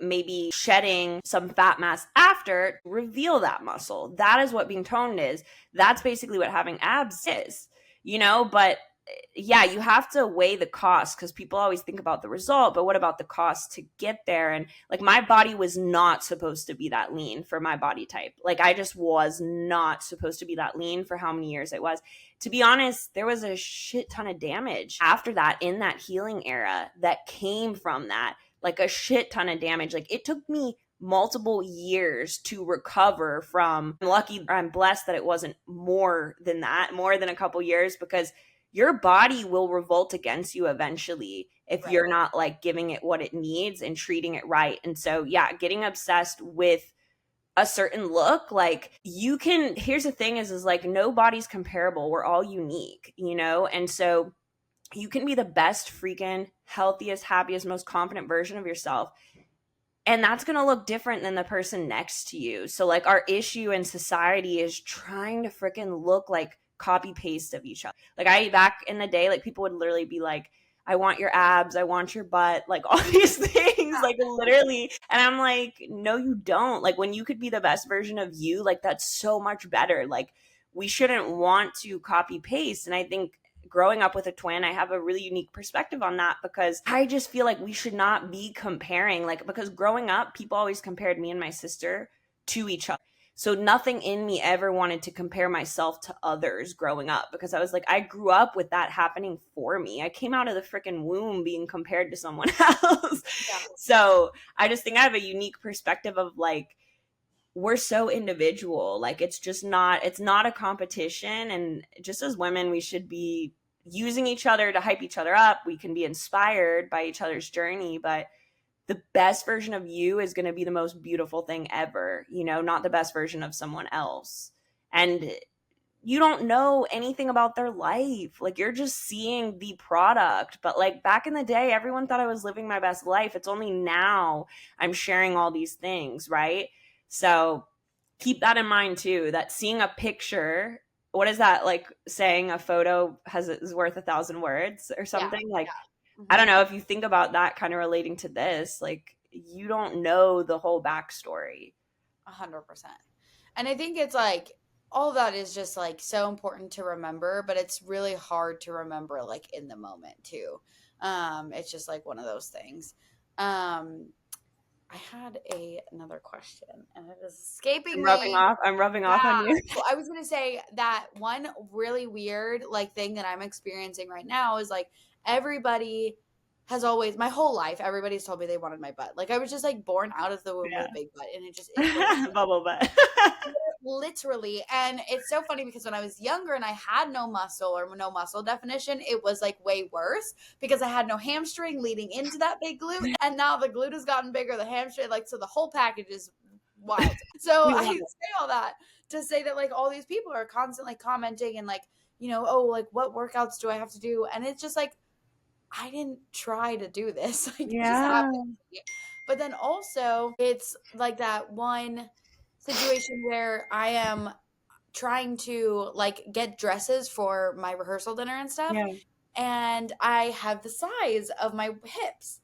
maybe shedding some fat mass after, reveal that muscle. That is what being toned is. That's basically what having abs is, but yeah, you have to weigh the cost, because people always think about the result, but what about the cost to get there? And like, my body was not supposed to be that lean for my body type. Like, I just was not supposed to be that lean for how many years it was. To be honest, there was a shit ton of damage after that, in that healing era, that came from that, like a shit ton of damage. Like, it took me multiple years to recover from. I'm blessed that it wasn't more than that, more than a couple years, because your body will revolt against you eventually if you're not like giving it what it needs and treating it right. And so, yeah, getting obsessed with a certain look, like, here's the thing is like, nobody's comparable. We're all unique, And so you can be the best freaking healthiest, happiest, most confident version of yourself, and that's going to look different than the person next to you. So like, our issue in society is trying to freaking look like copy paste of each other. Like, back in the day, like, people would literally be like, I want your abs, I want your butt, like all these things, like literally. And I'm like, no, you don't. Like when you could be the best version of you, like that's so much better. Like we shouldn't want to copy paste. And I think growing up with a twin, I have a really unique perspective on that because I just feel like we should not be comparing. Like, because growing up, people always compared me and my sister to each other. So nothing in me ever wanted to compare myself to others growing up because I was like, I grew up with that happening for me. I came out of the freaking womb being compared to someone else. Yeah. So I just think I have a unique perspective of like, we're so individual. Like it's not a competition. And just as women, we should be using each other to hype each other up. We can be inspired by each other's journey, but the best version of you is going to be the most beautiful thing ever, you know, not the best version of someone else. And you don't know anything about their life. Like you're just seeing the product. But like back in the day, everyone thought I was living my best life. It's only now I'm sharing all these things, right? So keep that in mind too, that seeing a picture, what is that like saying a photo has is worth 1,000 words or Yeah. something? Like Yeah. I don't know if you think about that kind of relating to this, like you don't know the whole backstory. 100%. And I think it's like all that is just like so important to remember, but it's really hard to remember like in the moment too. It's just like one of those things. Um, I had another question and it is escaping me. I'm rubbing off on Yeah. you. So I was gonna say that one really weird like thing that I'm experiencing right now is like everybody has always my whole life everybody's told me they wanted my butt. Like I was just like born out of the womb with Yeah. a big butt and it just is what it is. Bubble butt. Literally. And it's so funny because when I was younger and I had no muscle or no muscle definition, it was like way worse because I had no hamstring leading into that big glute. And now the glute has gotten bigger, the hamstring, like, so the whole package is wild. So We I love say all that to say that like all these people are constantly commenting and like, you know, oh, like what workouts do I have to do? And it's just like, I didn't try to do this. Like it just Yeah. happened to me. But then also it's like that one situation where I am trying to like get dresses for my rehearsal dinner and stuff. Yeah. And I have the size of my hips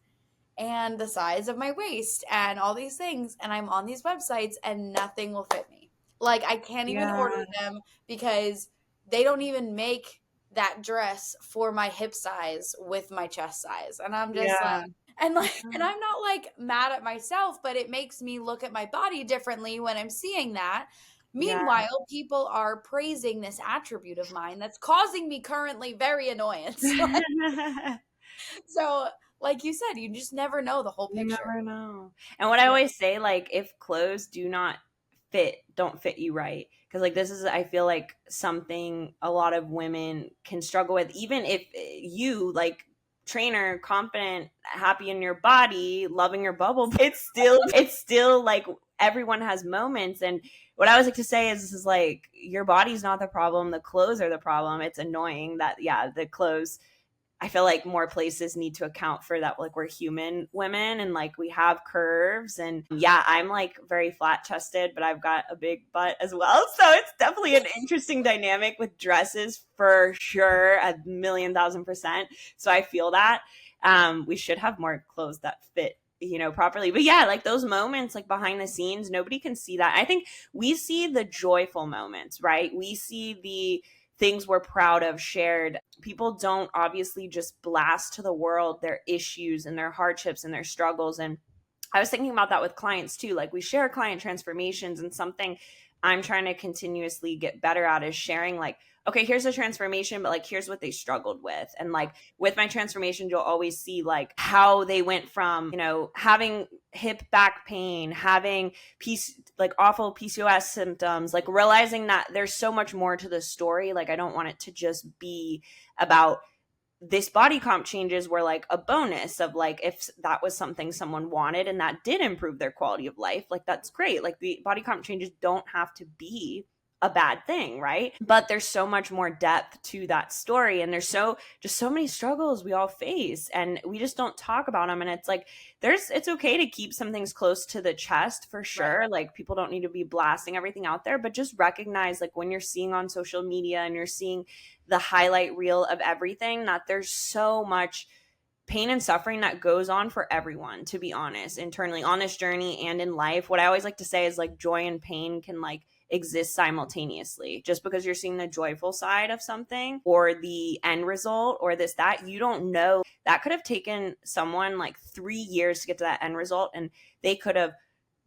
and the size of my waist and all these things. And I'm on these websites and nothing will fit me. Like I can't even order Yeah. them because they don't even make that dress for my hip size with my chest size. And I'm just like, Yeah. and I'm not like mad at myself, but it makes me look at my body differently when I'm seeing that. Yeah. Meanwhile, people are praising this attribute of mine that's causing me currently very annoyance. So, like you said, you just never know the whole You picture. never know. And what I Yeah. always say, like, if clothes do not fit, don't fit you right. Because, like, this is, I feel like, something a lot of women can struggle with. Even if you, like, trainer, confident, happy in your body, loving your bubble, it's still like everyone has moments. And what I always like to say is, this is like, your body's not the problem. The clothes are the problem. It's annoying that, yeah, the clothes I feel like more places need to account for that. Like we're human women and like we have curves. And yeah, I'm like very flat chested, but I've got a big butt as well. So it's definitely an interesting dynamic with dresses for sure, 1,000,000%. So I feel that we should have more clothes that fit, you know, properly. But yeah, like those moments like behind the scenes, nobody can see that. I think we see the joyful moments, right? We see the things we're proud of shared. People don't obviously just blast to the world their issues and their hardships and their struggles. And I was thinking about that with clients too. Like we share client transformations, and something I'm trying to continuously get better at is sharing like, okay, here's a transformation, but like here's what they struggled with. And like with my transformation, you'll always see like how they went from, you know, having hip back pain, having like awful PCOS symptoms, like realizing that there's so much more to the story. Like I don't want it to just be about this body comp changes were like a bonus of like if that was something someone wanted and that did improve their quality of life, like that's great. Like the body comp changes don't have to be a bad thing, right? But there's so much more depth to that story, and there's just so many struggles we all face and we just don't talk about them. And it's like it's okay to keep some things close to the chest for Right. sure. Like people don't need to be blasting everything out there, but just recognize like when you're seeing on social media and you're seeing the highlight reel of everything, that there's so much pain and suffering that goes on for everyone, to be honest, internally on this journey and in life. What I always like to say is like joy and pain can like exist simultaneously. Just because you're seeing the joyful side of something or the end result or this, that, you don't know. That could have taken someone like 3 years to get to that end result, and they could have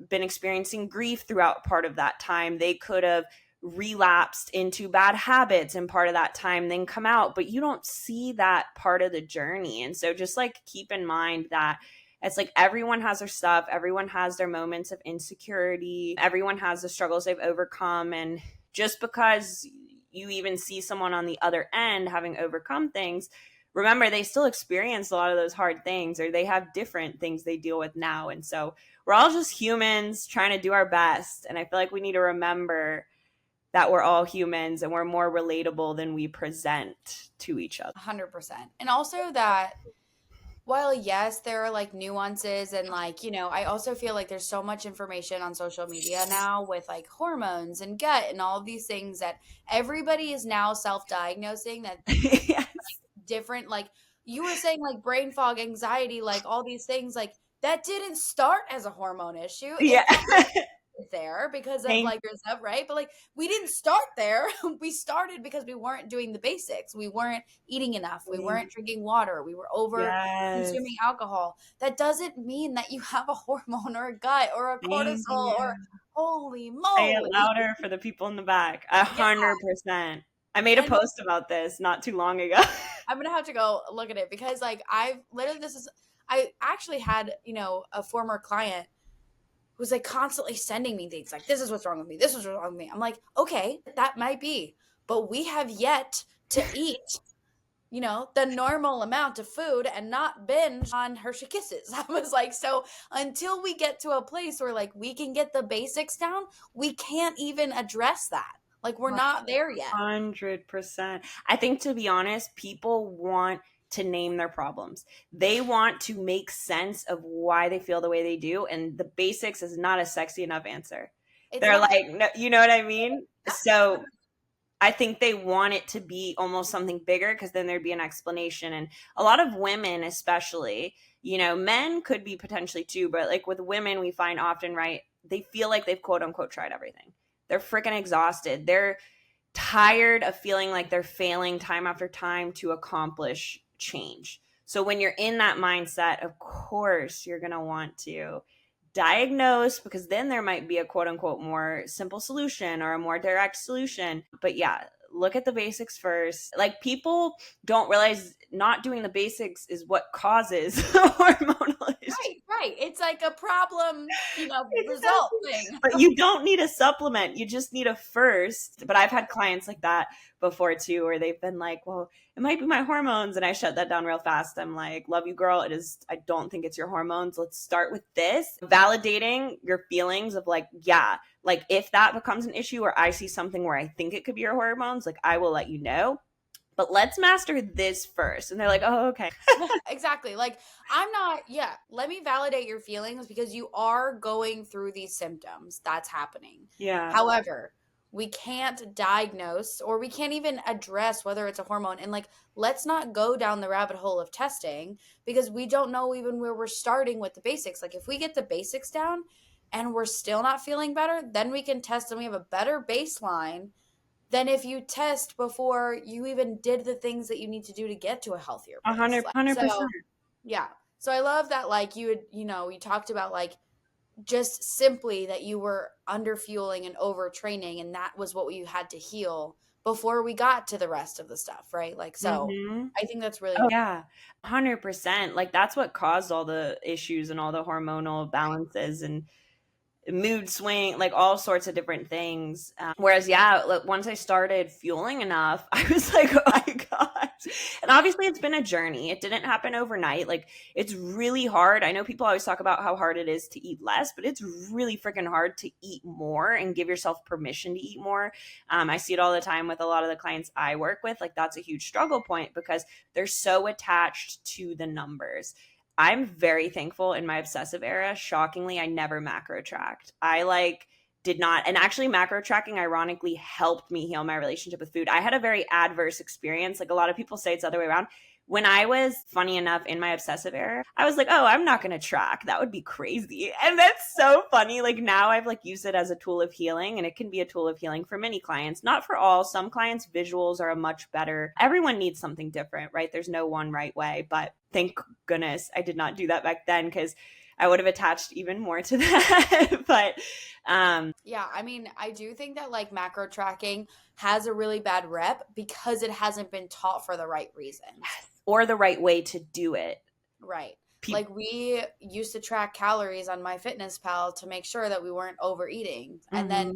been experiencing grief throughout part of that time. They could have relapsed into bad habits in part of that time, then come out, but you don't see that part of the journey. And so just like keep in mind that it's like everyone has their stuff, everyone has their moments of insecurity, everyone has the struggles they've overcome. And just because you even see someone on the other end having overcome things, remember they still experience a lot of those hard things, or they have different things they deal with now. And so we're all just humans trying to do our best. And I feel like we need to remember that we're all humans and we're more relatable than we present to each other. 100%. And also that while yes, there are like nuances and like, I also feel like there's so much information on social media now with like hormones and gut and all of these things that everybody is now self-diagnosing that Yes. different, like you were saying, like brain fog, anxiety, like all these things, like that didn't start as a hormone issue. Yeah. It probably there because of Thank like your stuff, right? But like we didn't start there. We started because we weren't doing the basics. We weren't eating enough. We you. weren't drinking water. We were over Yes. consuming alcohol. That doesn't mean that you have a hormone or a gut or a Thank cortisol you. or holy Say it moly. louder for the people in the back. Yeah. 100%. I made a And post about this not too long ago. I'm gonna have to go look at it because like I've literally I actually had, a former client who's like constantly sending me things like, this is what's wrong with me, this is what's wrong with me. I'm like, okay, that might be, but we have yet to eat, the normal amount of food and not binge on Hershey Kisses. I was like, so until we get to a place where like we can get the basics down, we can't even address that. Like we're not there yet. 100%. I think, to be honest, people want to name their problems. They want to make sense of why they feel the way they do. And the basics is not a sexy enough answer. It's They're not. like, no, you know what I mean? So I think they want it to be almost something bigger because then there'd be an explanation. And a lot of women, especially, men could be potentially too, but like with women, we find often, right? They feel like they've quote unquote tried everything. They're freaking exhausted. They're tired of feeling like they're failing time after time to accomplish change. So when you're in that mindset, of course, you're going to want to diagnose, because then there might be a quote unquote more simple solution or a more direct solution. But yeah, look at the basics first. Like, people don't realize not doing the basics is what causes hormonal issues. Right. It's like a problem, result Exactly. thing. But you don't need a supplement. You just need a first. But I've had clients like that before too, where they've been like, well, it might be my hormones. And I shut that down real fast. I'm like, love you, girl. It is, I don't think it's your hormones. Let's start with this. Validating your feelings of like, yeah, like if that becomes an issue or I see something where I think it could be your hormones, like I will let you know. But let's master this first. And they're like, oh, okay. Exactly. Like, let me validate your feelings because you are going through these symptoms. That's happening. Yeah. However, we can't diagnose or we can't even address whether it's a hormone. And like, let's not go down the rabbit hole of testing because we don't know even where we're starting with the basics. Like, if we get the basics down and we're still not feeling better, then we can test and we have a better baseline than if you test before you even did the things that you need to do to get to a healthier A place. hundred, Like, 100%. so, yeah. So I love that, like, you talked about, like, just simply that you were under fueling and overtraining, and that was what you had to heal before we got to the rest of the stuff, right? Like, so Mm-hmm. I think that's really Oh, yeah. 100%. Like, that's what caused all the issues and all the hormonal balances and mood swing, like all sorts of different things. Whereas, yeah, like, once I started fueling enough, I was like, oh my God. And obviously, it's been a journey. It didn't happen overnight. Like, it's really hard. I know people always talk about how hard it is to eat less, but it's really freaking hard to eat more and give yourself permission to eat more. I see it all the time with a lot of the clients I work with. Like, that's a huge struggle point because they're so attached to the numbers. I'm very thankful in my obsessive era. Shockingly, I never macro tracked. I like did not. And actually, macro tracking ironically helped me heal my relationship with food. I had a very adverse experience. Like, a lot of people say it's the other way around. When I was, funny enough, in my obsessive era, I was like, oh, I'm not going to track. That would be crazy. And that's so funny. Like now I've like used it as a tool of healing, and it can be a tool of healing for many clients, not for all. Some clients visuals are a much better. Everyone needs something different, right? There's no one right way, but thank goodness I did not do that back then, because I would have attached even more to that. But Yeah, I mean, I do think that like macro tracking has a really bad rep because it hasn't been taught for the right reasons. or the right way to do it. Right. People. Like we used to track calories on MyFitnessPal to make sure that we weren't overeating. Mm-hmm.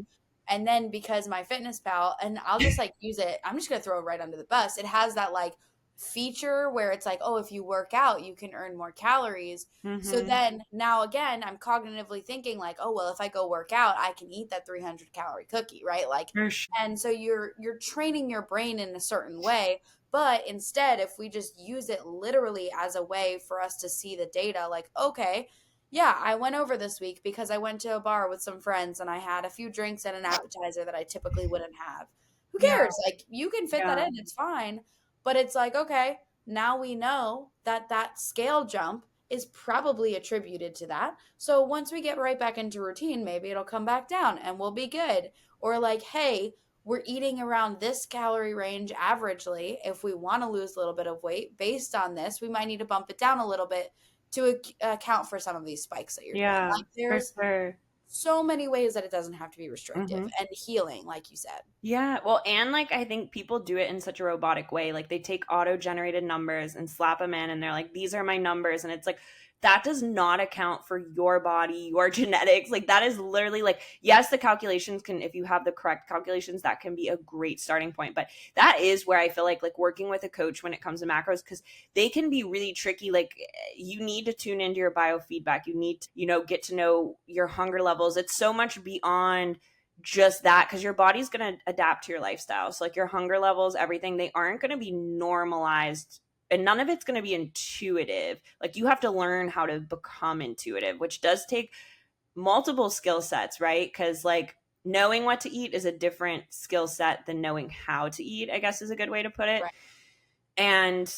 And then because MyFitnessPal, and I'll just like use it, I'm just gonna throw it right under the bus. It has that like feature where it's like, oh, if you work out, you can earn more calories. So Mm-hmm. then now again, I'm cognitively thinking like, oh well, if I go work out, I can eat that 300-calorie cookie, right? Like, For sure. and so you're training your brain in a certain way. But instead, if we just use it literally as a way for us to see the data, like, okay, yeah, I went over this week because I went to a bar with some friends and I had a few drinks and an appetizer that I typically wouldn't have. Who Yeah. cares? Like, you can fit that Yeah. in, it's fine. But it's like, okay, now we know that that scale jump is probably attributed to that. So once we get right back into routine, maybe it'll come back down and we'll be good. Or like, hey, we're eating around this calorie range averagely. If we want to lose a little bit of weight based on this, we might need to bump it down a little bit to account for some of these spikes that you're getting. Yeah. Like For there's sure. so many ways that it doesn't have to be restrictive Mm-hmm. and healing, like you said. Yeah, well, and like I think people do it in such a robotic way. Like they take auto-generated numbers and slap them in, and they're like, "These are my numbers," and it's like that does not account for your body, your genetics. Like that is literally like, yes, the calculations can, if you have the correct calculations, that can be a great starting point. But that is where I feel like working with a coach when it comes to macros, because they can be really tricky. Like you need to tune into your biofeedback. You need to, get to know your hunger levels. It's so much beyond just that, because your body's going to adapt to your lifestyle. So like your hunger levels, everything, they aren't going to be normalized, and none of it's going to be intuitive. Like you have to learn how to become intuitive, which does take multiple skill sets, right? Because like knowing what to eat is a different skill set than knowing how to eat, I guess is a good way to put it. Right. And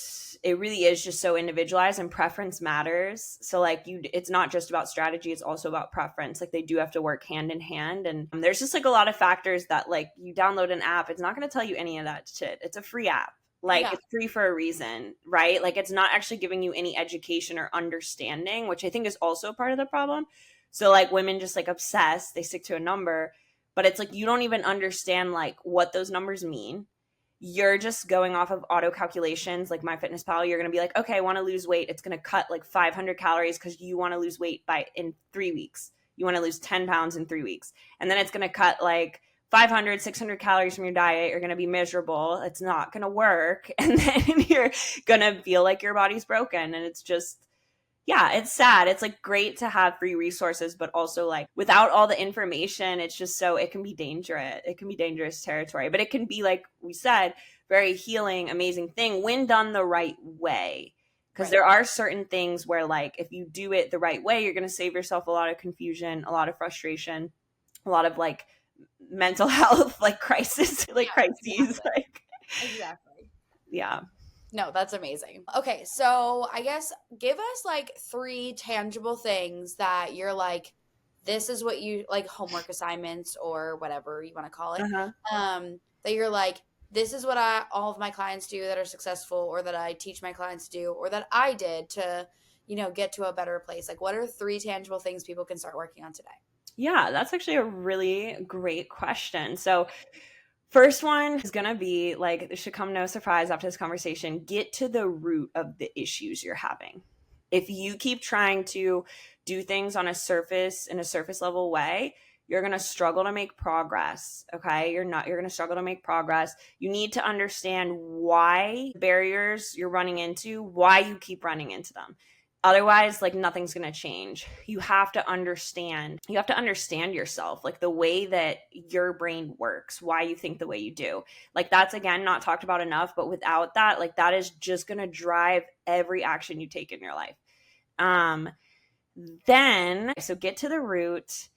it really is just so individualized, and preference matters. So like it's not just about strategy, it's also about preference. Like they do have to work hand in hand, and there's just like a lot of factors that, like, you download an app, it's not going to tell you any of that shit. It's a free app. Like Yeah. it's free for a reason, right? Like it's not actually giving you any education or understanding, which I think is also part of the problem. So like women just like obsess, they stick to a number, but it's like you don't even understand like what those numbers mean. You're just going off of auto calculations like MyFitnessPal. You're going to be like, okay, I want to lose weight. It's going to cut like 500 calories because you want to lose weight in 3 weeks. You want to lose 10 pounds in 3 weeks. And then it's going to cut like 500, 600 calories from your diet. You're going to be miserable. It's not going to work. And then you're going to feel like your body's broken. And it's just, yeah, it's sad. It's like great to have free resources, but also like without all the information, it's just so, it can be dangerous. It can be dangerous territory, but it can be, like we said, very healing, amazing thing when done the right way. Because Right. there are certain things where, like, if you do it the right way, you're going to save yourself a lot of confusion, a lot of frustration, a lot of like mental health, like crisis, like Yeah, crises. exactly. Like, Exactly. yeah. No, that's amazing. Okay, so I guess give us like three tangible things that you're like, this is what you like, homework assignments or whatever you want to call it. Uh-huh. That you're like, this is what all of my clients do that are successful, or that I teach my clients to do, or that I did to, get to a better place. Like, what are three tangible things people can start working on today? Yeah, that's actually a really great question. So, first one is going to be like, it should come no surprise after this conversation. Get to the root of the issues you're having. If you keep trying to do things in a surface level way, you're going to struggle to make progress. Okay. You're going to struggle to make progress. You need to understand why barriers you're running into, why you keep running into them. Otherwise, like, nothing's going to change. You have to understand yourself, like the way that your brain works, why you think the way you do. Like that's, again, not talked about enough, but without that, like that is just going to drive every action you take in your life. Then, so get to the root.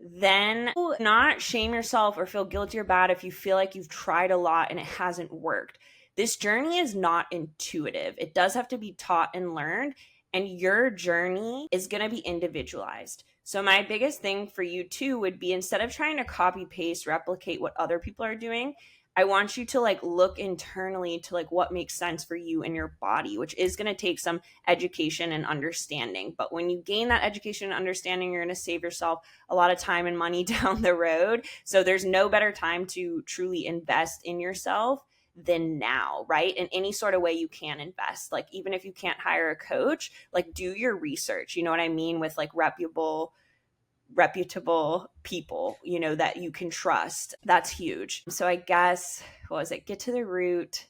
Then not shame yourself or feel guilty or bad if you feel like you've tried a lot and it hasn't worked. this journey is not intuitive. It does have to be taught and learned, and your journey is going to be individualized. So my biggest thing for you too would be, instead of trying to copy paste replicate what other people are doing, I want you to like look internally to like what makes sense for you and your body, which is going to take some education and understanding. But when you gain that education and understanding, you're going to save yourself a lot of time and money down the road. So there's no better time to truly invest in yourself than now, right? In any sort of way you can invest. Like, even if you can't hire a coach, like, do your research. You know what I mean? With like reputable people, you know, that you can trust. That's huge. So I guess, what was it? Get to the root,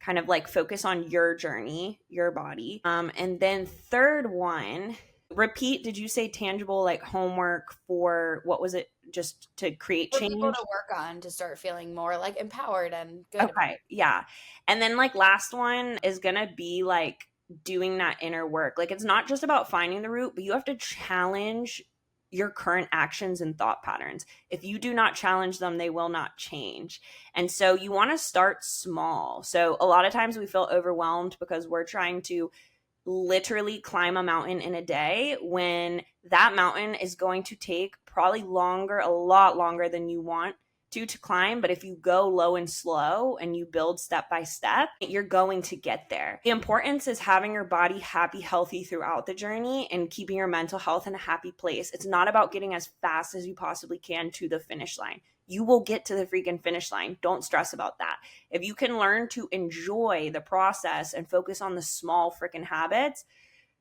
kind of like focus on your journey, your body. And then third one, repeat, did you say tangible like homework for, what was it? Just to create For people change? to work on to start feeling more like empowered and good about Okay, yeah. And then like last one is going to be like doing that inner work. Like, it's not just about finding the root, but you have to challenge your current actions and thought patterns. If you do not challenge them, they will not change. And so you want to start small. So a lot of times we feel overwhelmed because we're trying to literally climb a mountain in a day, when that mountain is going to take probably longer, a lot longer than you want to climb. But if you go low and slow and you build step by step, you're going to get there. The importance is having your body happy, healthy throughout the journey, and keeping your mental health in a happy place. It's not about getting as fast as you possibly can to the finish line. You will get to the freaking finish line. Don't stress about that. If you can learn to enjoy the process and focus on the small freaking habits,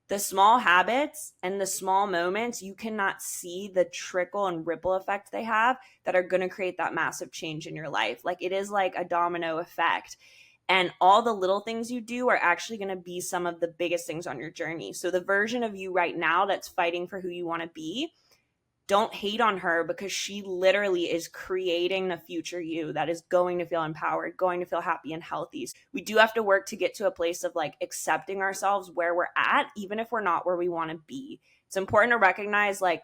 the small habits and the small moments, you cannot see the trickle and ripple effect they have that are going to create that massive change in your life. Like, it is like a domino effect. And all the little things you do are actually going to be some of the biggest things on your journey. So the version of you right now that's fighting for who you want to be, don't hate on her, because she literally is creating the future you that is going to feel empowered, going to feel happy and healthy. We do have to work to get to a place of like accepting ourselves where we're at, even if we're not where we want to be. It's important to recognize like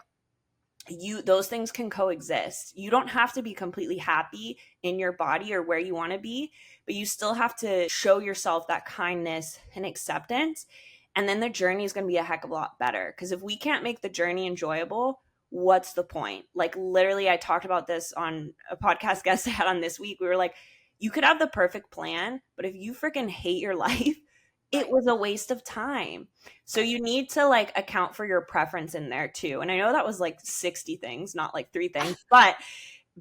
those things can coexist. You don't have to be completely happy in your body or where you want to be, but you still have to show yourself that kindness and acceptance. And then the journey is going to be a heck of a lot better. Because if we can't make the journey enjoyable, what's the point? Like, literally, I talked about this on a podcast guest I had on this week. We were like, you could have the perfect plan, but if you freaking hate your life, it right. was a waste of time. So you need to like account for your preference in there too. And I know that was like 60 things, not like 3 things, but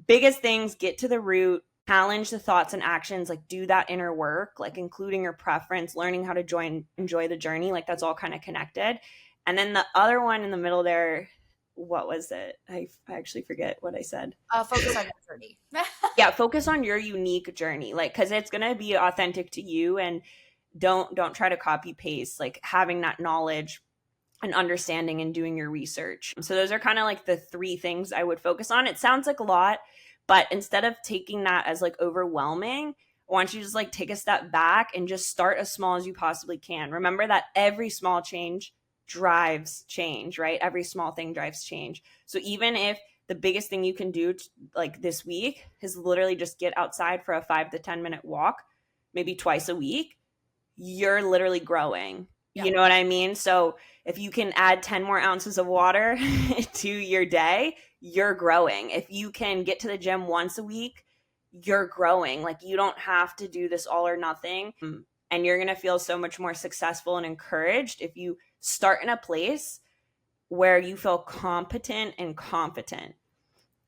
biggest things, get to the root, challenge the thoughts and actions, like do that inner work, like including your preference, learning how to enjoy the journey. Like, that's all kind of connected. And then the other one in the middle there, what was it? I actually forget what I said. Focus on your journey. Yeah, focus on your unique journey, like, because it's going to be authentic to you. And don't try to copy paste, like having that knowledge and understanding and doing your research. So those are kind of like the 3 things I would focus on. It sounds like a lot, but instead of taking that as like overwhelming, I want you to just like take a step back and just start as small as you possibly can. Remember that every small change drives change, right? Every small thing drives change. So even if the biggest thing you can do like this week is literally just get outside for a 5 to 10 minute walk, maybe twice a week, you're literally growing. Yeah. You know what I mean? So if you can add 10 more ounces of water to your day, you're growing. If you can get to the gym once a week, you're growing. Like, you don't have to do this all or nothing. And you're going to feel so much more successful and encouraged if you start in a place where you feel competent and confident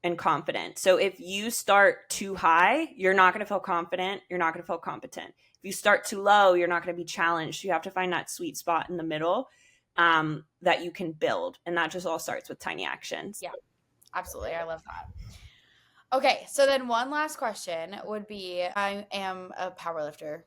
and confident. So if you start too high, you're not going to feel confident. You're not going to feel competent. If you start too low, you're not going to be challenged. You have to find that sweet spot in the middle that you can build. And that just all starts with tiny actions. Yeah, absolutely. I love that. Okay, so then one last question would be, I am a power lifter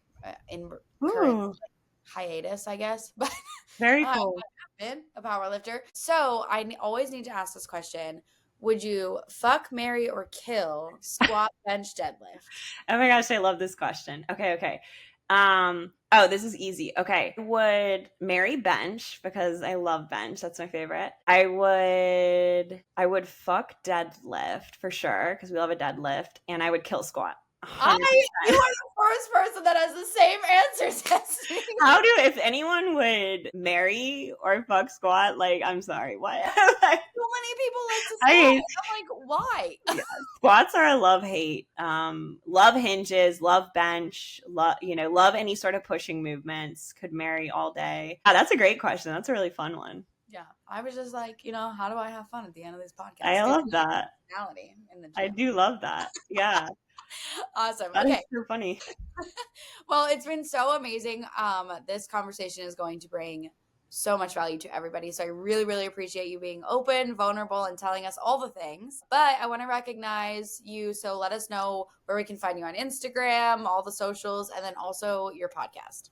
in current Ooh, hiatus, I guess, but very I've cool. been a power lifter. So I always need to ask this question. Would you fuck, marry, or kill squat, bench, deadlift? Oh my gosh, I love this question. Okay. Oh, this is easy. Okay. I would marry bench because I love bench. That's my favorite. I would fuck deadlift for sure because we love a deadlift, and I would kill squat. I, you 100%. are the first person that has the same answers as me. How do, if anyone would marry or fuck squat, like, I'm sorry, what? Like, So many people like to say, I, I'm like, why? yeah, squats are a love hate. Love hinges, love bench, love, love any sort of pushing movements. Could marry all day. Yeah, that's a great question. That's a really fun one. Yeah, I was just like, how do I have fun at the end of this podcast? I Get love to know that. my personality in the I gym. do love that. Yeah, Awesome. that is Okay. so funny. Well, it's been so amazing. This conversation is going to bring so much value to everybody. So I really, really appreciate you being open, vulnerable, and telling us all the things. But I want to recognize you. So let us know where we can find you on Instagram, all the socials, and then also your podcast.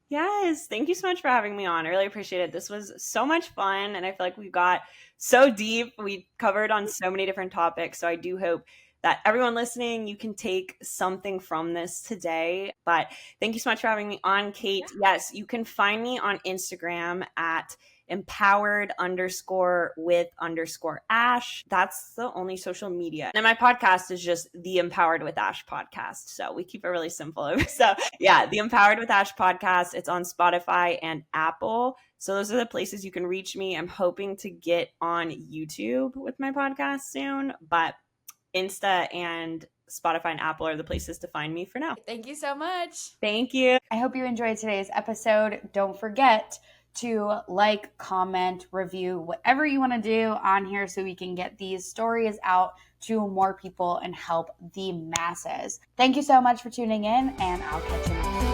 Yes, thank you so much for having me on. I really appreciate it. This was so much fun, and I feel like we got so deep. We covered on so many different topics. So I do hope that everyone listening, you can take something from this today. But thank you so much for having me on, Kate. Yes, you can find me on Instagram at empowered_with_Ash. That's the only social media. And my podcast is just the Empowered with Ash podcast. So we keep it really simple. So yeah, the Empowered with Ash podcast. It's on Spotify and Apple. So those are the places you can reach me. I'm hoping to get on YouTube with my podcast soon, but Insta and Spotify and Apple are the places to find me for now. Thank you so much. Thank you. I hope you enjoyed today's episode. Don't forget to like, comment, review, whatever you want to do on here so we can get these stories out to more people and help the masses. Thank you so much for tuning in, and I'll catch you next time.